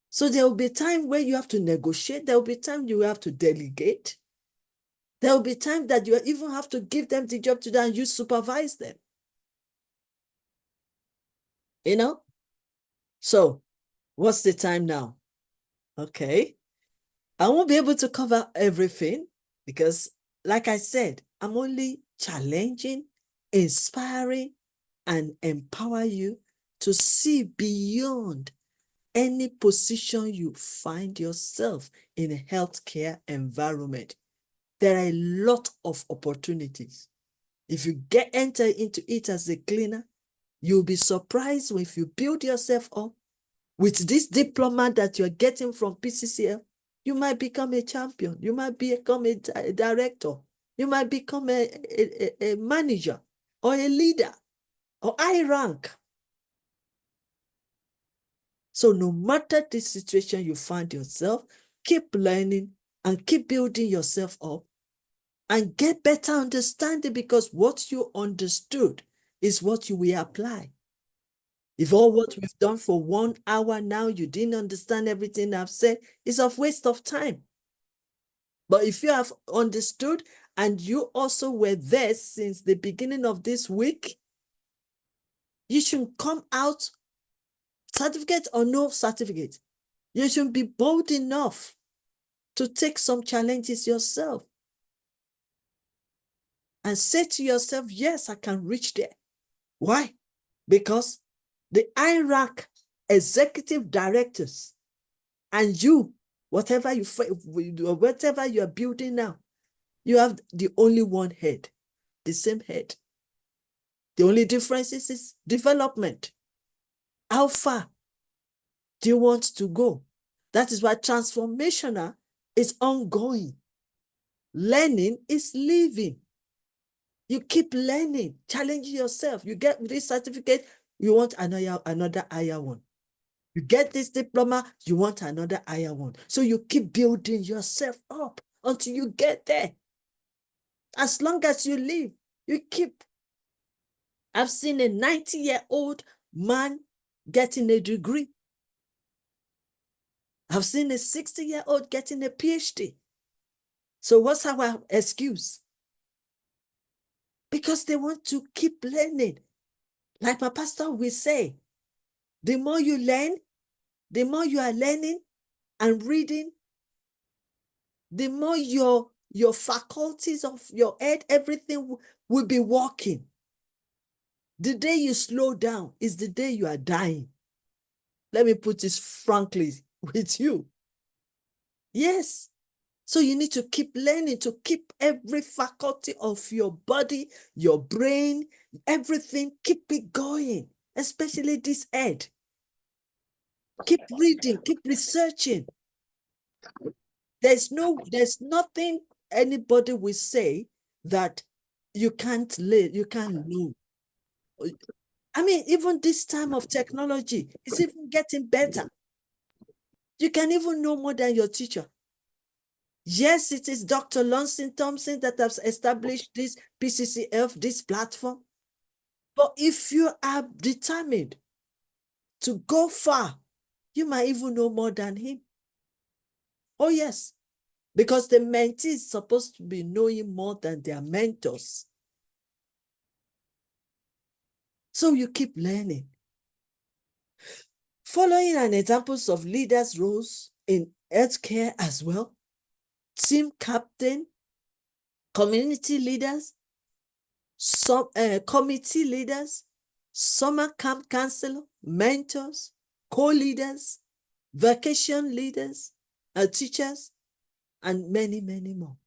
So there will be time where you have to negotiate. There will be time you have to delegate. There will be time that you even have to give them the job to do and you supervise them. You know? So what's the time now? Okay. I won't be able to cover everything because, like I said, I'm only challenging, inspiring, and empower you to see beyond any position you find yourself in a healthcare environment. There are a lot of opportunities. If you enter into it as a cleaner, you'll be surprised if you build yourself up with this diploma that you're getting from PCCF. You might become a champion. You might become a director. You might become a manager or a leader or high rank. So no matter the situation you find yourself, keep learning and keep building yourself up and get better understanding, because what you understood is what you will apply. If all what we've done for 1 hour now, you didn't understand everything I've said, it's a waste of time. But if you have understood and you also were there since the beginning of this week, you should come out, certificate or no certificate. You should be bold enough to take some challenges yourself and say to yourself, yes, I can reach there. Why? Because the IRAC executive directors and you, whatever you're building now, you have the only one head, the same head. The only difference is development. How far do you want to go? That is why transformational is ongoing. Learning is living. You keep learning, challenging yourself. You get this certificate, you want another higher one. You get this diploma, you want another higher one. So you keep building yourself up until you get there. As long as you live, you keep. I've seen a 90-year-old man getting a degree. I've seen a 60-year-old getting a PhD. So what's our excuse? Because they want to keep learning. Like my pastor will say, the more you learn, the more you are learning and reading, the more your your faculties of your head, everything will be working. The day you slow down is the day you are dying. Let me put this frankly with you. Yes. So you need to keep learning, to keep every faculty of your body, your brain, everything, keep it going, especially this head. Keep reading, keep researching. There's nothing anybody will say that you can't live, you can't know. I mean, even this time of technology, it's even getting better. You can even know more than your teacher. Yes, it is Dr. Lonson Thompson that has established this PCCF, this platform. But if you are determined to go far, you might even know more than him. Oh, yes, because the mentee is supposed to be knowing more than their mentors. So you keep learning. Following an examples of leaders' roles in healthcare as well, team captain, community leaders, committee leaders, summer camp counselor, mentors, co-leaders, vacation leaders, teachers, and many, many more.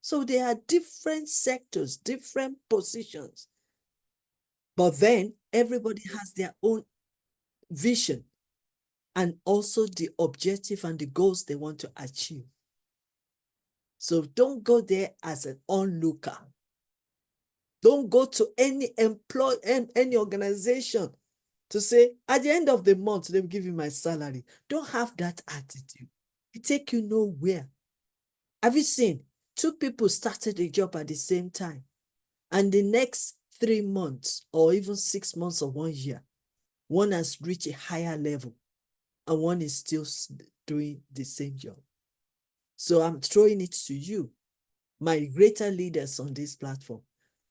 So there are different sectors, different positions. But then everybody has their own vision and also the objective and the goals they want to achieve. So don't go there as an onlooker. Don't go to any any organization to say, at the end of the month, they'll give you my salary. Don't have that attitude. It take you nowhere. Have you seen 2 people started a job at the same time, and the next 3 months or even 6 months or 1 year, one has reached a higher level and one is still doing the same job? So I'm throwing it to you, my greater leaders on this platform.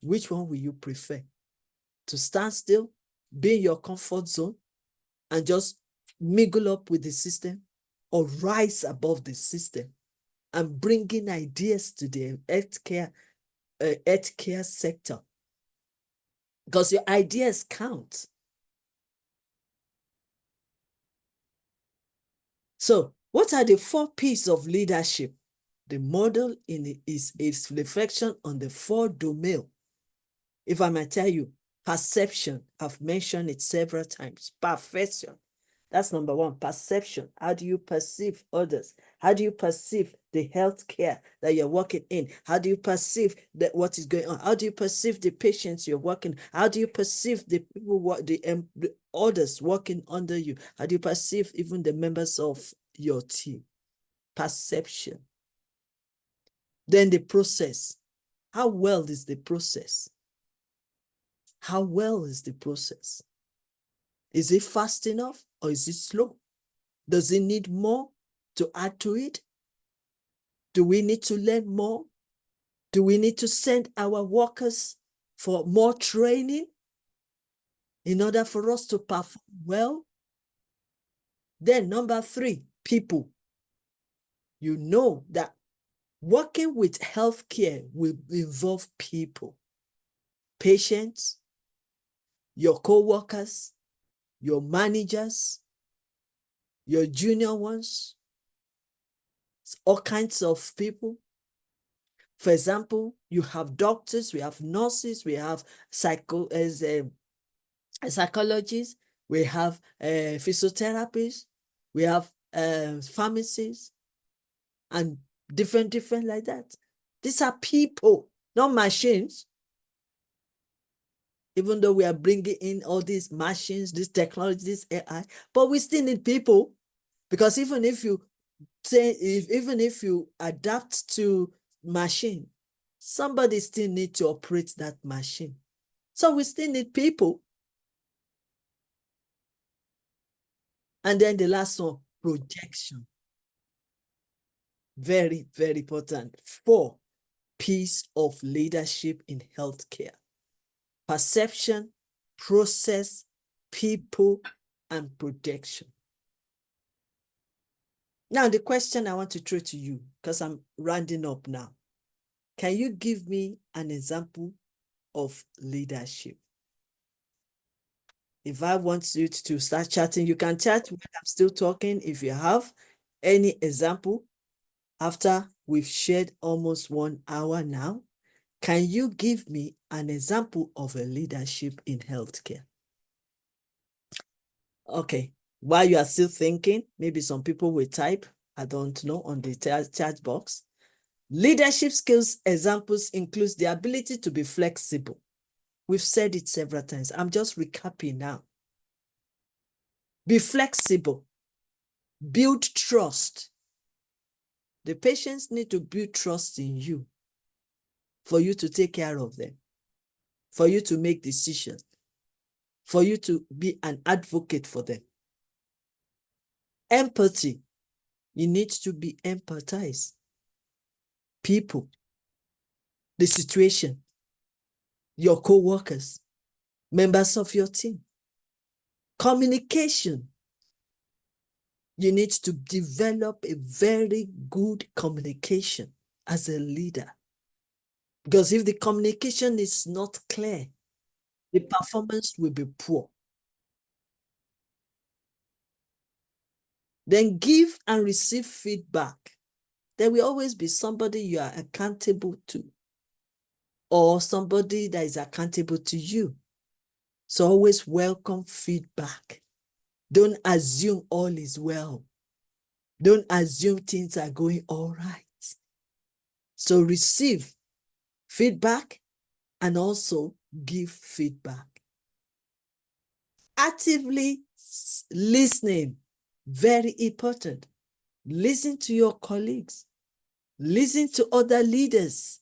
Which one will you prefer? To stand still, be in your comfort zone, and just mingle up with the system, or rise above the system and bringing ideas to the healthcare sector? Because your ideas count. So what are the 4 P's of leadership? The model is a reflection on the 4 domains. If I might tell you, perception, I've mentioned it several times. Perfection, that's number 1, perception. How do you perceive others? How do you perceive the healthcare that you're working in? How do you perceive what is going on? How do you perceive the patients you're working? How do you perceive the people, the others working under you? How do you perceive even the members of your team? Perception. Then the process. How well is the process? How well is the process? Is it fast enough or is it slow? Does it need more to add to it? Do we need to learn more? Do we need to send our workers for more training in order for us to perform well? Then number 3, people. You know that working with healthcare will involve people, patients, your co-workers, your managers, your junior ones, all kinds of people. For example, you have doctors, we have nurses, we have psychologists, we have physiotherapists, we have pharmacists, and different like that. These are people, not machines. Even though we are bringing in all these machines, this technology, this AI, but we still need people, because even if you adapt to machine, somebody still need to operate that machine. So we still need people. And then the last one, projection. Very, very important. 4 P's of leadership in healthcare: perception, process, people, and projection. Now, the question I want to throw to you, because I'm rounding up now. Can you give me an example of leadership? If I want you to start chatting, you can chat when I'm still talking. If you have any example, after we've shared almost 1 hour now, can you give me an example of a leadership in healthcare? Okay, while you are still thinking, maybe some people will type, I don't know, on the chat box. Leadership skills examples includes the ability to be flexible. We've said it several times. I'm just recapping now. Be flexible. Build trust. The patients need to build trust in you for you to take care of them, for you to make decisions, for you to be an advocate for them. Empathy. You need to be empathized. People, the situation, your co-workers, members of your team. Communication. You need to develop a very good communication as a leader. Because if the communication is not clear, the performance will be poor. Then give and receive feedback. There will always be somebody you are accountable to, or somebody that is accountable to you. So always welcome feedback. Don't assume all is well. Don't assume things are going all right. So receive feedback and also give feedback. Actively listening, very important. Listen to your colleagues. Listen to other leaders.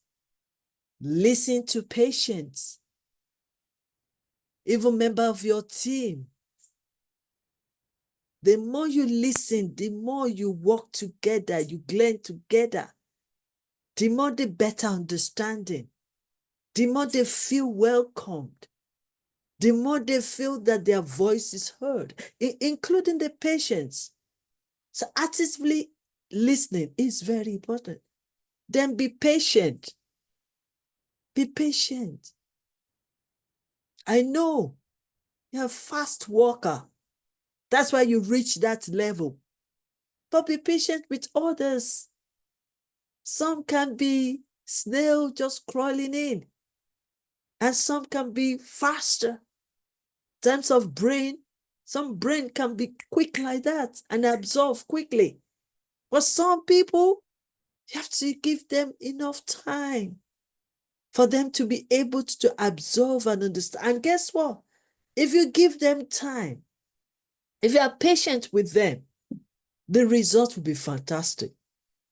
Listen to patients. Even member of your team. The more you listen, the more you work together, you glean together, the more the better understanding, the more they feel welcomed, the more they feel that their voice is heard, including the patients. So actively listening is very important. Then be patient. Be patient. I know you're a fast walker. That's why you reach that level. But be patient with others. Some can be snail just crawling in, and some can be faster. In terms of brain, some brain can be quick like that and absorb quickly. But some people, you have to give them enough time for them to be able to absorb and understand. And guess what? If you give them time, if you are patient with them, the result will be fantastic,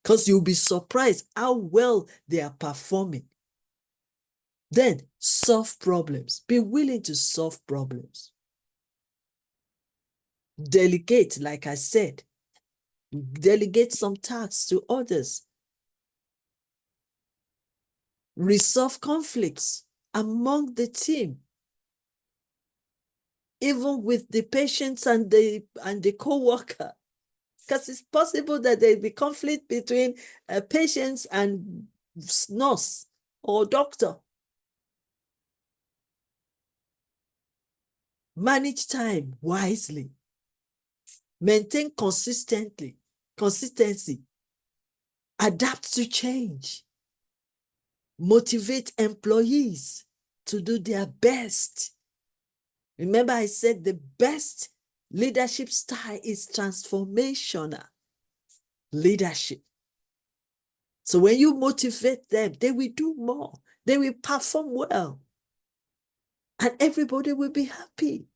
because you'll be surprised how well they are performing. Then solve problems. Be willing to solve problems. Delegate, like I said. Delegate some tasks to others. Resolve conflicts among the team, even with the patients and the co-worker. Because it's possible that there will be conflict between patients and nurse or doctor. Manage time wisely. Maintain consistency. Adapt to change. Motivate employees to do their best. Remember, I said the best leadership style is transformational leadership. So when you motivate them, they will do more. They will perform well. And everybody will be happy.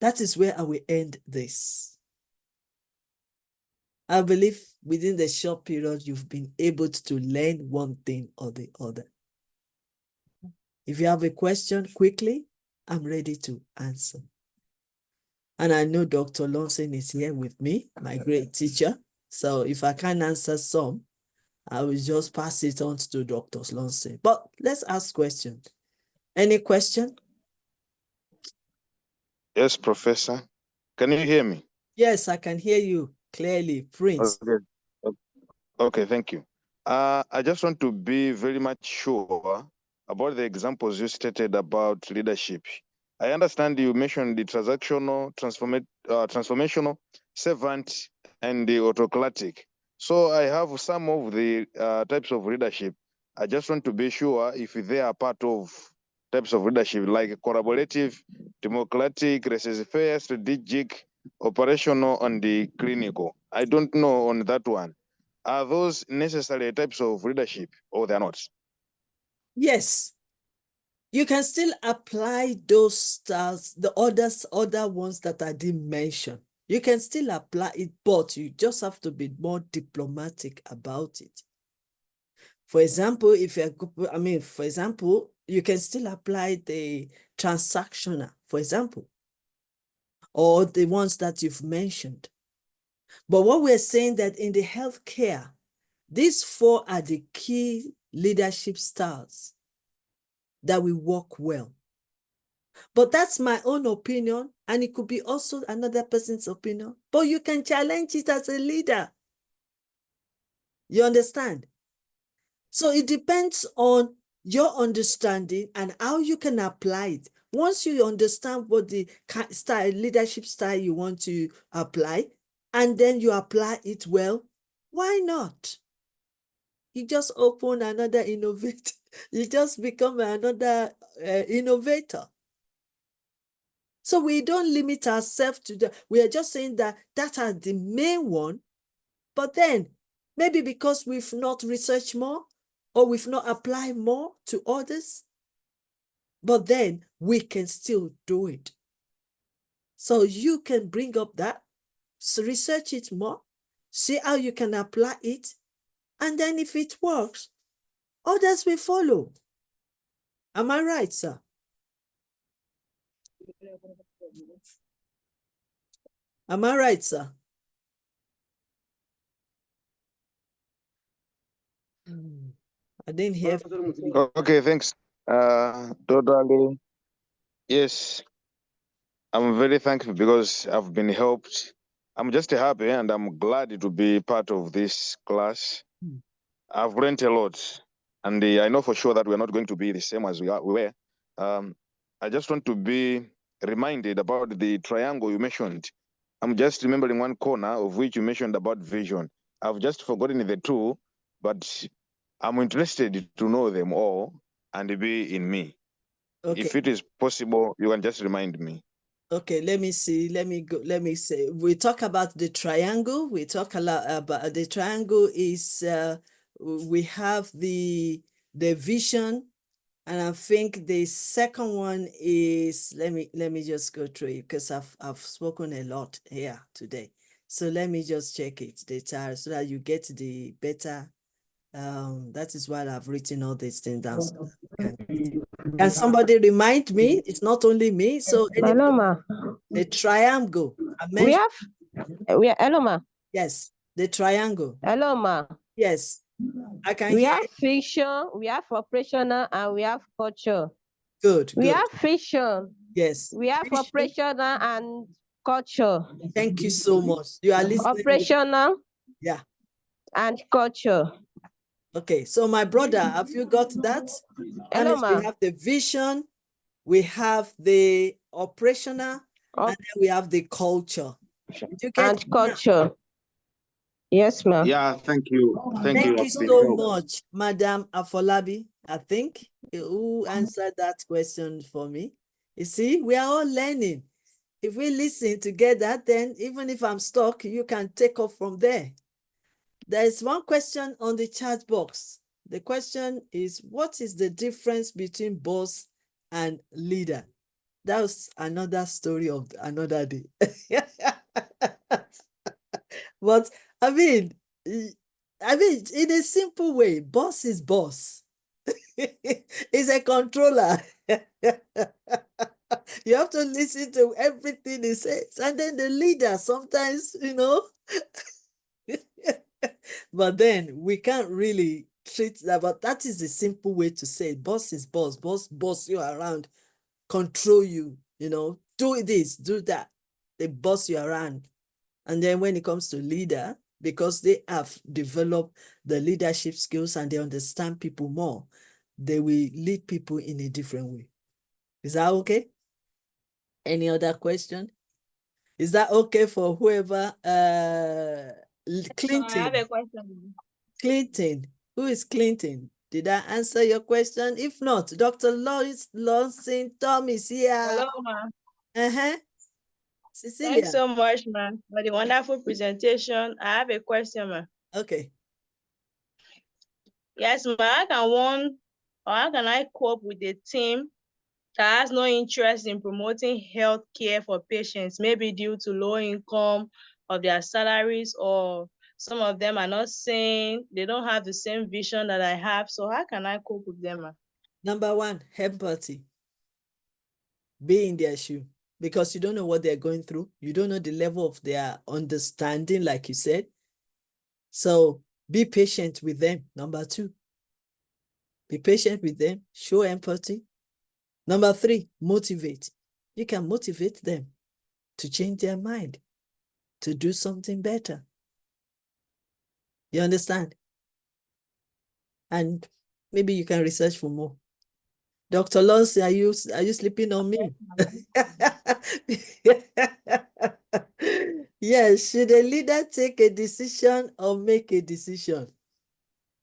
That is where I will end this. I believe within the short period, you've been able to learn one thing or the other. If you have a question quickly, I'm ready to answer. And I know Dr. Lawson is here with me, my great teacher. So if I can't answer some, I will just pass it on to Dr. Lawson. But let's ask questions. Any question? Yes, Professor. Can you hear me? Yes, I can hear you clearly, Prince. Okay. Okay, thank you. I just want to be very much sure about the examples you stated about leadership. I understand you mentioned the transactional, transformational, servant, and the autocratic. So I have some of the types of leadership. I just want to be sure if they are part of types of leadership like collaborative, democratic, laissez-faire, strategic, operational, and the clinical. I don't know on that one. Are those necessary types of leadership or they're not? Yes, you can still apply those styles, the other ones that I didn't mention. You can still apply it, but you just have to be more diplomatic about it. For example, for example, you can still apply the transactional, for example, or the ones that you've mentioned. But what we're saying that in the healthcare, these four are the key leadership styles that will work well. But that's my own opinion, and it could be also another person's opinion. But you can challenge it as a leader. You understand? So it depends on your understanding and how you can apply it. Once you understand what the leadership style you want to apply, and then you apply it well, why not? You just open another innovator. You just become another innovator. So we don't limit ourselves to that. We are just saying that that are the main one. But then maybe because we've not researched more or we've not applied more to others, but then we can still do it. So you can bring up that, so research it more, see how you can apply it, and then if it works, others will follow. Am I right, sir? Am I right, sir? I didn't hear. Okay, thanks. Totally. Yes, I'm very thankful because I've been helped. I'm just happy and I'm glad to be part of this class. I've learned a lot, and I know for sure that we're not going to be the same as we were. I just want to be reminded about the triangle you mentioned. I'm just remembering one corner of which you mentioned about vision. I've just forgotten the two, but I'm interested to know them all and be in me. Okay. If it is possible, you can just remind me. Okay, let me see. Let me go. Let me say. We talk about the triangle. We talk a lot about the triangle. Is we have the vision, and I think the second one is. Let me just go through it because I've spoken a lot here today. So let me just check it data so that you get the better. That is why I've written all these things down. So can somebody remind me? It's not only me. So Hello, ma. the triangle. We are hello, ma. Yes, the triangle. Hello, ma. Yes, I can We hear. have fiction, we have operational, and we have culture. Good, We good. have fiction. Yes. We have operational and culture. Thank you so much. You are listening. Operational. Yeah. And culture. Okay, so my brother, have you got that? Hello, ma. We have the vision, we have the operational, and then we have the culture. Did you get and culture. Yes, ma'am. Yeah, thank you. Thank you so much, Madam Afolabi, I think, who answered that question for me. You see, we are all learning. If we listen together, then even if I'm stuck, you can take off from there. There is one question on the chat box. The question is, what is the difference between boss and leader? That was another story of another day. But I mean, in a simple way, boss is boss. It's a controller. You have to listen to everything he says. And then the leader sometimes, but then we can't really treat that. But that is the simple way to say it. Boss is boss. Boss you around, control you, do this, do that. They boss you around. And then when it comes to leader, because they have developed the leadership skills and they understand people more, they will lead people in a different way. Is that okay? Any other question? Is that okay for whoever? Clinton. I have a question. Clinton. Who is Clinton? Did I answer your question? If not, Dr. Lawson Tom is here. Hello, ma. Cecilia. Thanks so much, ma, for the wonderful presentation. I have a question, ma. Okay. Yes, ma. How can I cope with a team that has no interest in promoting health care for patients, maybe due to low income of their salaries, or some of them are not saying they don't have the same vision that I have. So how can I cope with them, ma? Number one, empathy. Be in their shoe, because you don't know what they're going through. You don't know the level of their understanding, like you said. So be patient with them. Number two, be patient with them. Show empathy. Number three, motivate. You can motivate them to change their mind, to do something better. You understand? And maybe you can research for more. Dr. Lonsi, are you sleeping on me? Yes, should a leader take a decision or make a decision?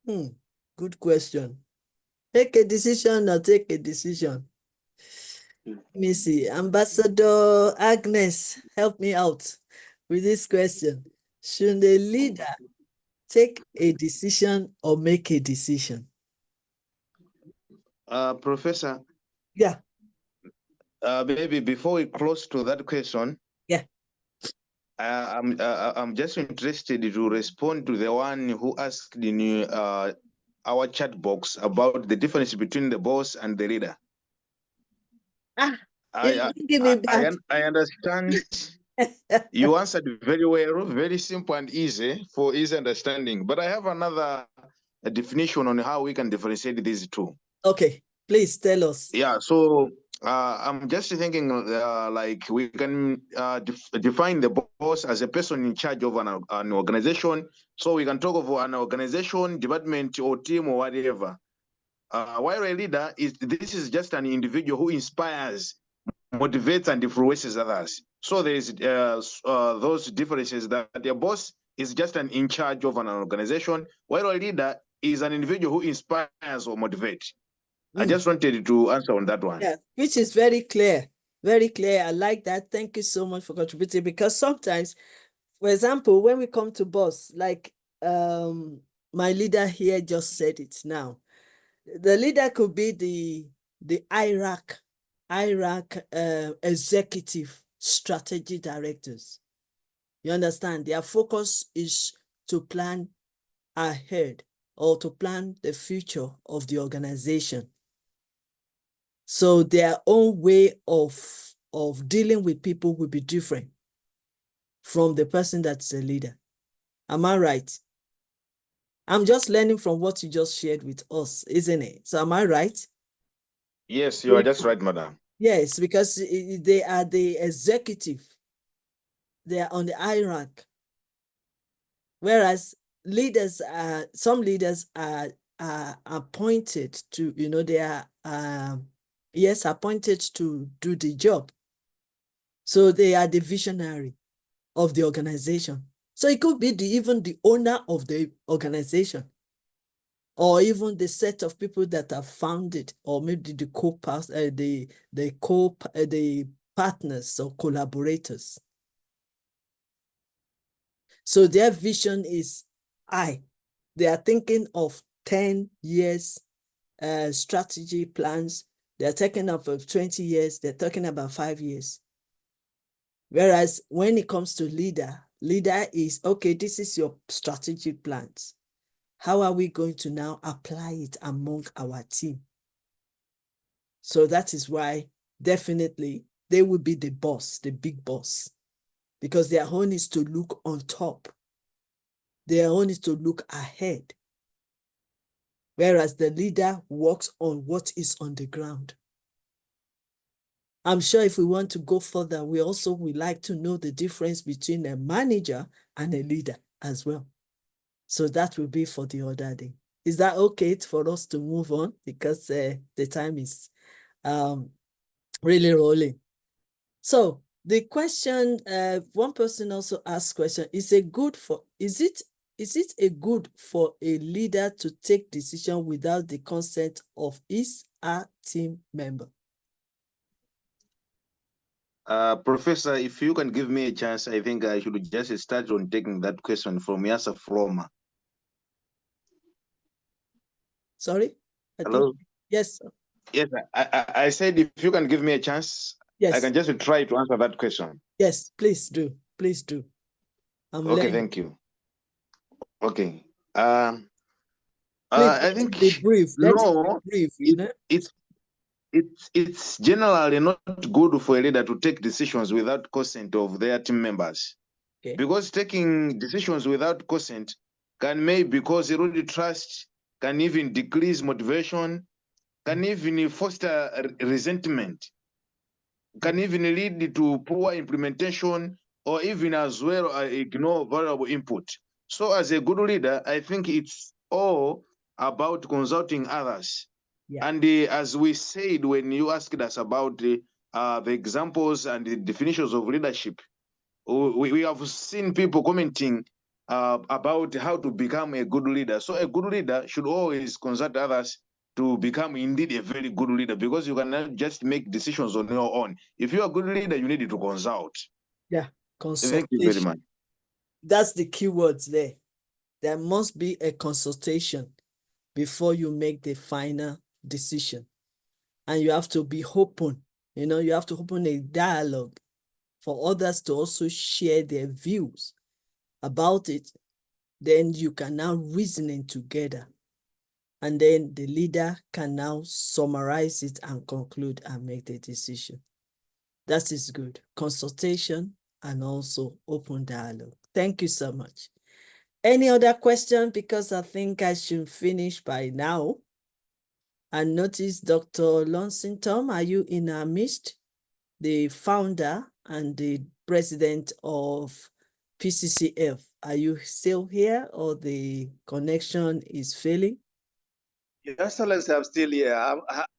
Good question. Take a decision or take a decision? Let me see. Ambassador Agnes, help me out with this question. Should a leader take a decision or make a decision? Professor. Yeah. Maybe before we close to that question. Yeah. I'm just interested to respond to the one who asked in our chat box about the difference between the boss and the leader. I understand. You answered very well, very simple and easy for easy understanding. But I have another definition on how we can differentiate these two. Okay, please tell us. Yeah, so I'm just thinking like we can define the boss as a person in charge of an organization. So we can talk of an organization, department, or team, or whatever. While a leader this is just an individual who inspires, motivates, and influences others. So there is those differences, that a boss is just an in charge of an organization, while a leader is an individual who inspires or motivates. I just wanted to answer on that one. Yeah, which is very clear. Very clear. I like that. Thank you so much for contributing, because sometimes, for example, when we come to boss, like my leader here just said it now. The leader could be the IRAC executive strategy directors. You understand? Their focus is to plan ahead, or to plan the future of the organization. So their own way of dealing with people will be different from the person that's a leader. Am I right? I'm just learning from what you just shared with us, isn't it? So am I right? Yes, you are just right, madam. Yes, because they are the executive. They are on the high rank. Whereas leaders are, some leaders are appointed to, they are, yes, appointed to do the job. So they are the visionary of the organization. So it could be even the owner of the organization, or even the set of people that have founded, or maybe the partners or collaborators. So their vision is high. They are thinking of 10 years strategy plans. They're talking of 20 years. They're talking about 5 years. Whereas when it comes to leader is, okay, this is your strategic plans. How are we going to now apply it among our team? So that is why definitely they will be the boss, the big boss, because their own is to look on top. Their own is to look ahead. Whereas the leader works on what is on the ground. I'm sure if we want to go further, we also would like to know the difference between a manager and a leader. as well. So that will be for the other day. Is that okay for us to move on? Because the time is really rolling. So the question, one person also asked question, is it a good for a leader to take decision without the consent of his or team member? Professor, if you can give me a chance, I think I should just start on taking that question from Yasa Floma. Sorry? Hello? Yes. Sir. Yes, I said if you can give me a chance, Yes. I can just try to answer that question. Yes, please do. Please do. I'm Okay, learning. thank you. Okay. Please, I think be brief. no, Brief, you know? it's generally not good for a leader to take decisions without consent of their team members. Okay. Because taking decisions without consent can maybe cause eroded trust, can even decrease motivation, can even foster resentment, can even lead to poor implementation, or even as well ignore valuable input. So as a good leader, I think it's all about consulting others. Yeah. And as we said, when you asked us about the examples and the definitions of leadership, we have seen people commenting about how to become a good leader. So a good leader should always consult others to become indeed a very good leader, because you cannot just make decisions on your own. If you're a good leader, you need to consult. Yeah, consultation. Thank you very much. That's the key words there. There must be a consultation before you make the final decision. And you have to be open. You know, you have to open a dialogue for others to also share their views about it. Then you can now reason together. And then the leader can now summarize it and conclude and make the decision. That is good. Consultation and also open dialogue. Thank you so much. Any other question? Because I think I should finish by now. I notice Dr. Lonson Tom, are you in our midst? The founder and the president of PCCF. Are you still here or the connection is failing? Your Excellency, I'm still here.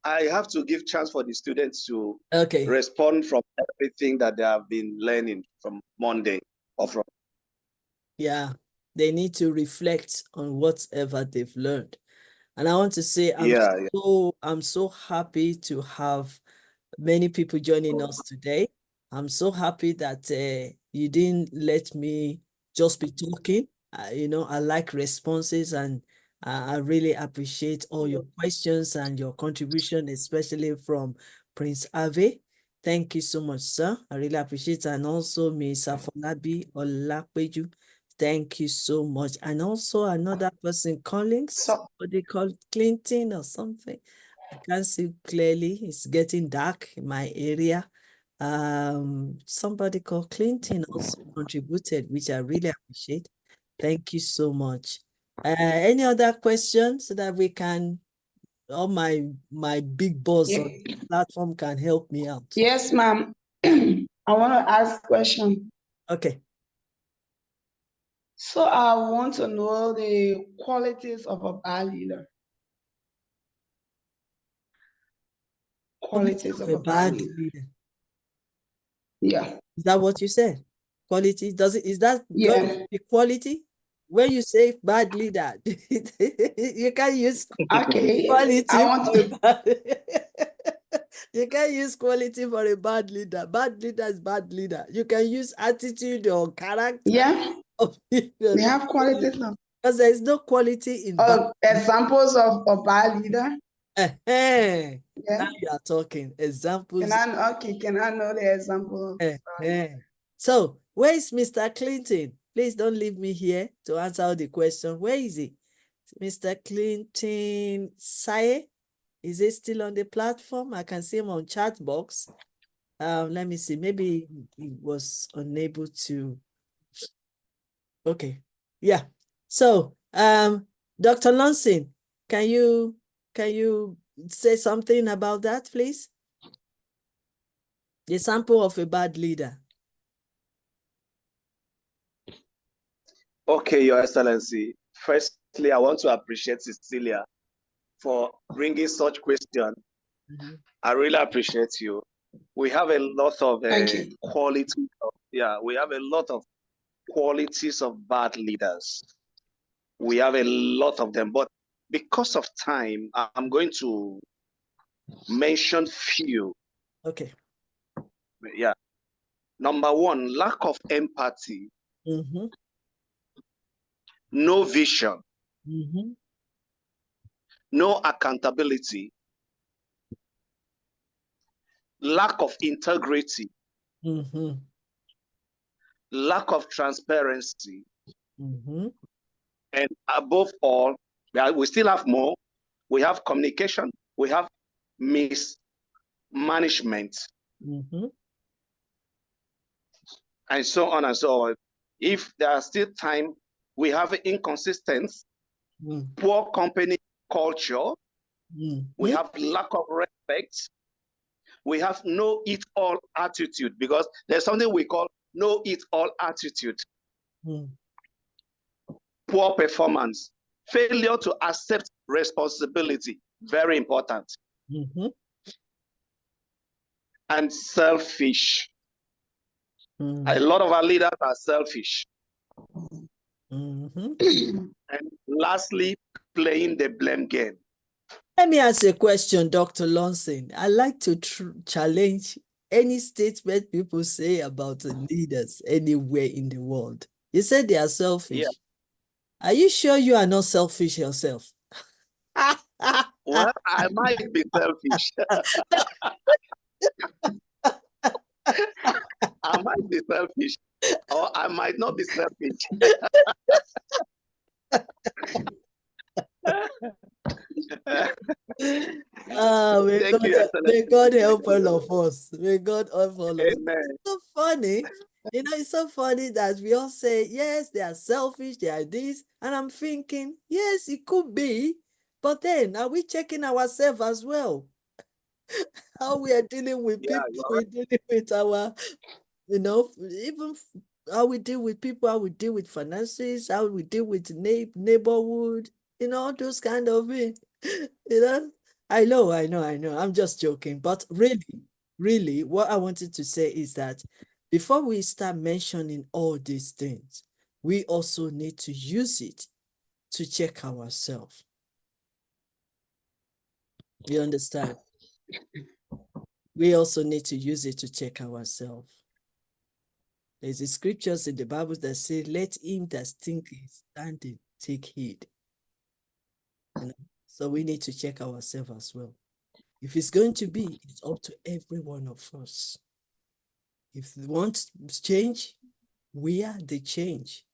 I have to give chance for the students to Okay. respond from everything that they have been learning from Monday or from. Yeah, they need to reflect on whatever they've learned. And I want to say I'm so happy to have many people joining us today. I'm so happy that you didn't let me just be talking. You know, I like responses, and I really appreciate all your questions and your contribution, especially from Prince Ave. Thank you so much, sir. I really appreciate it. And also Ms. Afolabi Olapeju. Thank you so much. And also another person calling, what they call Clinton or something. I can't see clearly. It's getting dark in my area. Somebody called Clinton also contributed, which I really appreciate. Thank you so much. Any other questions so that we can, all my big boss on the platform can help me out? Yes, ma'am. I want to ask a question. Okay. So I want to know the qualities of a bad leader. Qualities of a bad leader. Yeah. Is that what you said? Quality? Is that going to Yeah. be quality? When you say bad leader, you can't use Okay. quality I want for a bad you can't use quality for a bad leader. Bad leader is bad leader. You can use attitude or character. Yeah. They have qualities of. Because there is no quality in bad examples of a bad leader. Yeah. Yeah. Now you are talking. Examples. Can I know the example? So where is Mr. Clinton? Please don't leave me here to answer all the questions. Where is he? Mr. Clinton Saye? Is he still on the platform? I can see him on chat box. Let me see. Maybe he was unable to. Okay. Yeah. So, Dr. Lonson, can you say something about that, please? The sample of a bad leader. Okay, Your Excellency. Firstly, I want to appreciate Cecilia for bringing such question. Mhm. I really appreciate you. We have a lot of Thank you. quality. We have a lot of qualities of bad leaders. We have a lot of them, but because of time, I'm going to mention few. Okay. Yeah. Number one, lack of empathy, Mm-hmm. no vision, Mm-hmm. no accountability, lack of integrity, Mm-hmm. lack of transparency, Mm-hmm. and above all, we still have more. We have communication, we have mismanagement, Mm-hmm. and so on and so on. If there are still time, we have inconsistency, poor company culture, we Mm-hmm. have lack of respect, we have no eat all attitude, because there's something we call no eat all attitude, Mm-hmm. poor performance, failure to accept responsibility, very important, Mm-hmm. and selfish. Mm-hmm. A lot of our leaders are selfish. Mm-hmm. And lastly, playing the blame game. Let me ask you a question, Dr. Lonson. I like to challenge any statement people say about the leaders anywhere in the world. You said they are selfish. Yeah. Are you sure you are not selfish yourself? Well, I might be selfish. I might be selfish, or I might not be selfish. May Thank you, may Excellency. God help all of us. May God help all of us. Amen. It's so funny. You know, it's so funny that we all say, yes, they are selfish, they are this. And I'm thinking, yes, it could be. But then, are we checking ourselves as well? How we are dealing with Yeah, people, you're we're right. dealing with our, even how we deal with people, how we deal with finances, how we deal with neighborhood, all those kind of things. I know. I'm just joking. But really, what I wanted to say is that before we start mentioning all these things, we also need to use it to check ourselves. You understand? We also need to use it to check ourselves. There's the scriptures in the Bible that say, let him that thinketh standing take heed. So we need to check ourselves as well. If it's going to be, it's up to every one of us. If we want change, we are the change.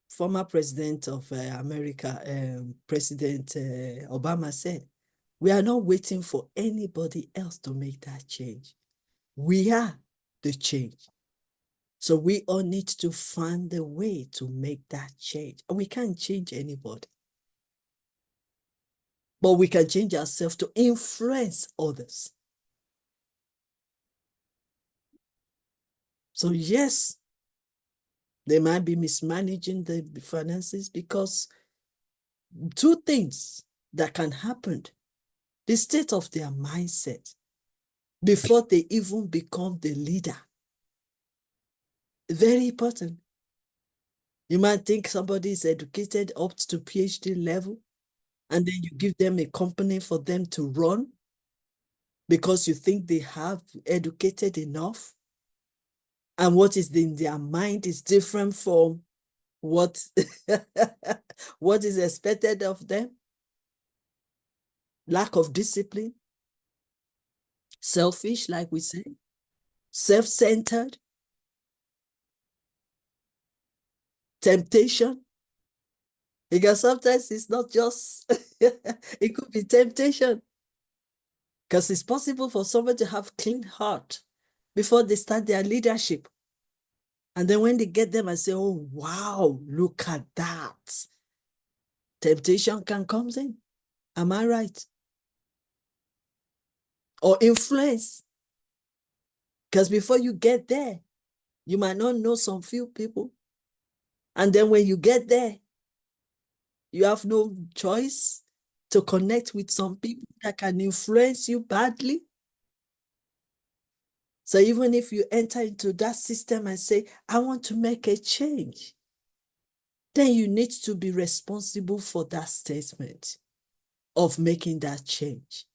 Former president of America, President Obama said, we are not waiting for anybody else to make that change. We are the change. So we all need to find a way to make that change. And we can't change anybody. But we can change ourselves to influence others. So yes, they might be mismanaging the finances, because two things that can happen: the state of their mindset before they even become the leader. Very important. You might think somebody is educated up to PhD level, and then you give them a company for them to run because you think they have educated enough. And what is in their mind is different from what, what is expected of them. Lack of discipline, selfish, like we say, self-centered, temptation. Because sometimes it's not just, it could be temptation. Because it's possible for someone to have clean heart before they start their leadership. And then when they get them and say, oh, wow, look at that. Temptation can come in. Am I right? Or influence. Because before you get there, you might not know some few people. And then when you get there, you have no choice to connect with some people that can influence you badly. So even if you enter into that system and say, I want to make a change, then you need to be responsible for that statement of making that change.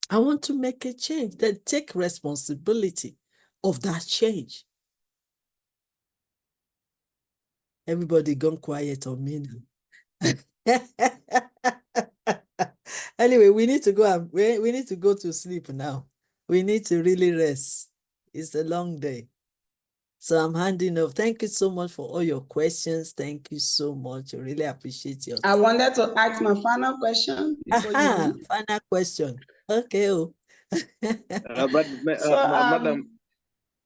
I want to make a change. Then take responsibility of that change. Everybody gone quiet on me now. Anyway, we need to go and we need to go to sleep now. We need to really rest. It's a long day. So I'm handing off. Thank you so much for all your questions. Thank you so much. I really appreciate your I wanted to ask my final question before you leave. Final question. Okay.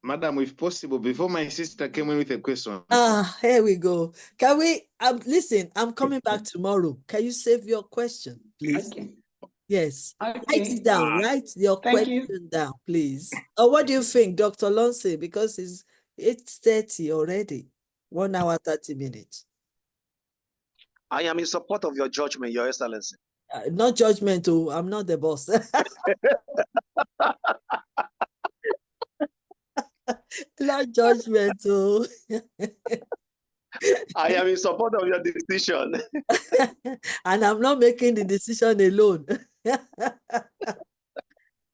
Madam, if possible, before my sister came in with a question. Here we go. Can we listen? I'm coming back tomorrow. Can you save your question, please? Okay. Yes. Okay. Write it down. Write your Thank question down, please. Or what do you think, Dr. Lonse? Because it's 8:30 already. 1 hour, 30 minutes. I am in support of your judgment, Your Excellency. Not judgmental. I'm not the boss. Not judgmental. I am in support of your decision. And I'm not making the decision alone.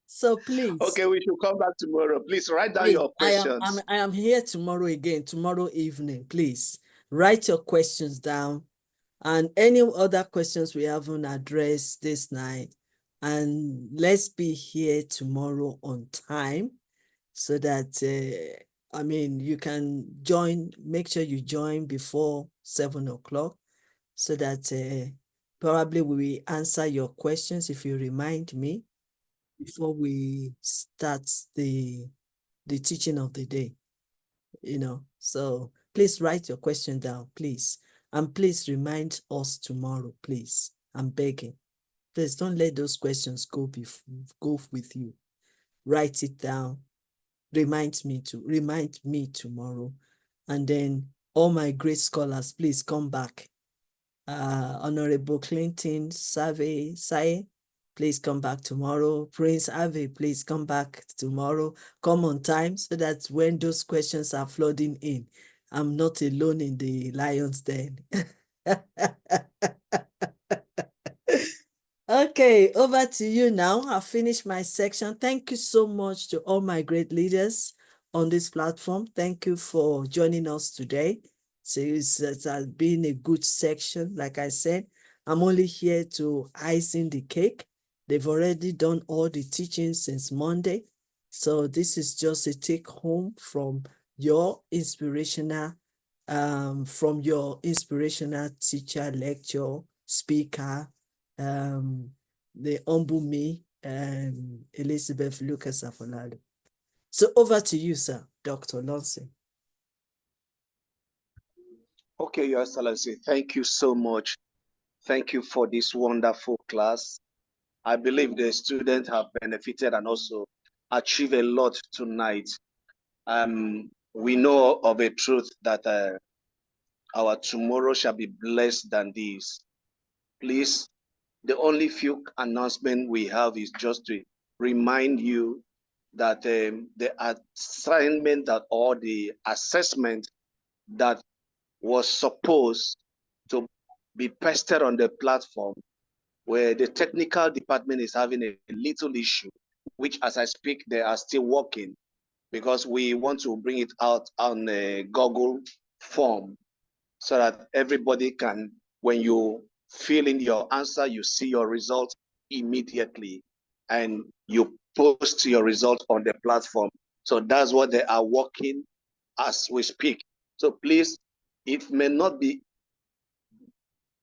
So please. Okay, we should come back tomorrow. Please write down your questions. I am here tomorrow again, tomorrow evening. Please write your questions down and any other questions we haven't addressed this night. And let's be here tomorrow on time so that, I mean, you can join, make sure you join before 7 o'clock so that probably we will answer your questions if you remind me before we start the teaching of the day, So please write your question down, please. And please remind us tomorrow, please. I'm begging. Please don't let those questions go with you. Write it down. Remind me tomorrow. And then all my great scholars, please come back. Honorable Clinton, Y.Y.C.I, please come back tomorrow. Prince Ave, please come back tomorrow. Come on time so that when those questions are flooding in, I'm not alone in the lion's den. Okay, over to you now. I've finished my section. Thank you so much to all my great leaders on this platform. Thank you for joining us today. So it has been a good section. Like I said, I'm only here to icing the cake. They've already done all the teaching since Monday. So this is just a take home from your inspirational teacher, lecture, speaker, the humble me, Elizabeth Lucas Afolado. So over to you, sir, Dr. Lonse. Okay, Your Excellency, thank you so much. Thank you for this wonderful class. I believe the students have benefited and also achieved a lot tonight. We know of a truth that our tomorrow shall be blessed than this. Please, the only few announcement we have is just to remind you that the assignment that or the assessment that was supposed to be pasted on the platform, where the technical department is having a little issue, which as I speak, they are still working because we want to bring it out on a Google form so that everybody can, when you fill in your answer, you see your result immediately and you post your result on the platform. So that's what they are working as we speak. So please, it may not be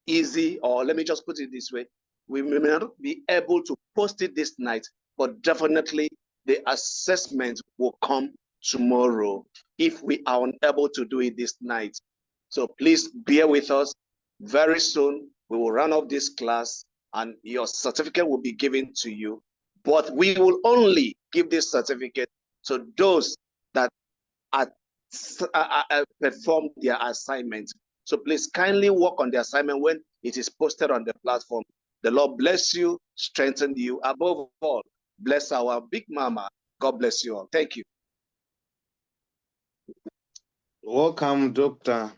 easy, or let me just put it this way, we may not be able to post it this night, but definitely the assessment will come tomorrow if we are unable to do it this night. So please bear with us. Very soon we will run off this class and your certificate will be given to you, but we will only give this certificate to those that perform their assignment. So please kindly work on the assignment when it is posted on the platform. The Lord bless you, strengthen you. Above all, bless our big mama. God bless you all. Thank you. Welcome, Doctor.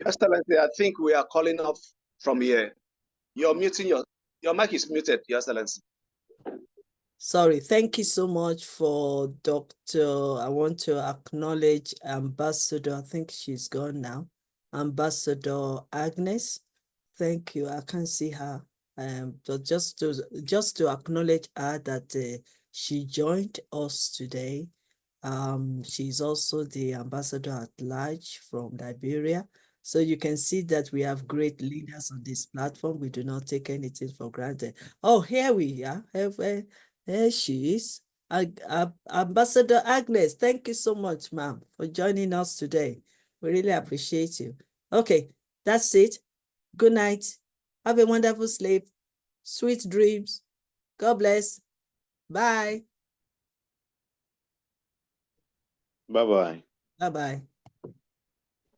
Excellency, I think we are calling off from here. You're muting your mic is muted, Your Excellency. Sorry, thank you so much for Dr. I want to acknowledge Ambassador, I think she's gone now, Ambassador Agnes. Thank you, I can't see her. But just to acknowledge her that she joined us today. She's also the ambassador at large from Liberia. So you can see that we have great leaders on this platform. We do not take anything for granted. Oh, here we are. There she is. Ambassador Agnes, thank you so much, ma'am, for joining us today. We really appreciate you. Okay, that's it. Good night. Have a wonderful sleep. Sweet dreams. God bless. Bye. Bye-bye. Bye-bye.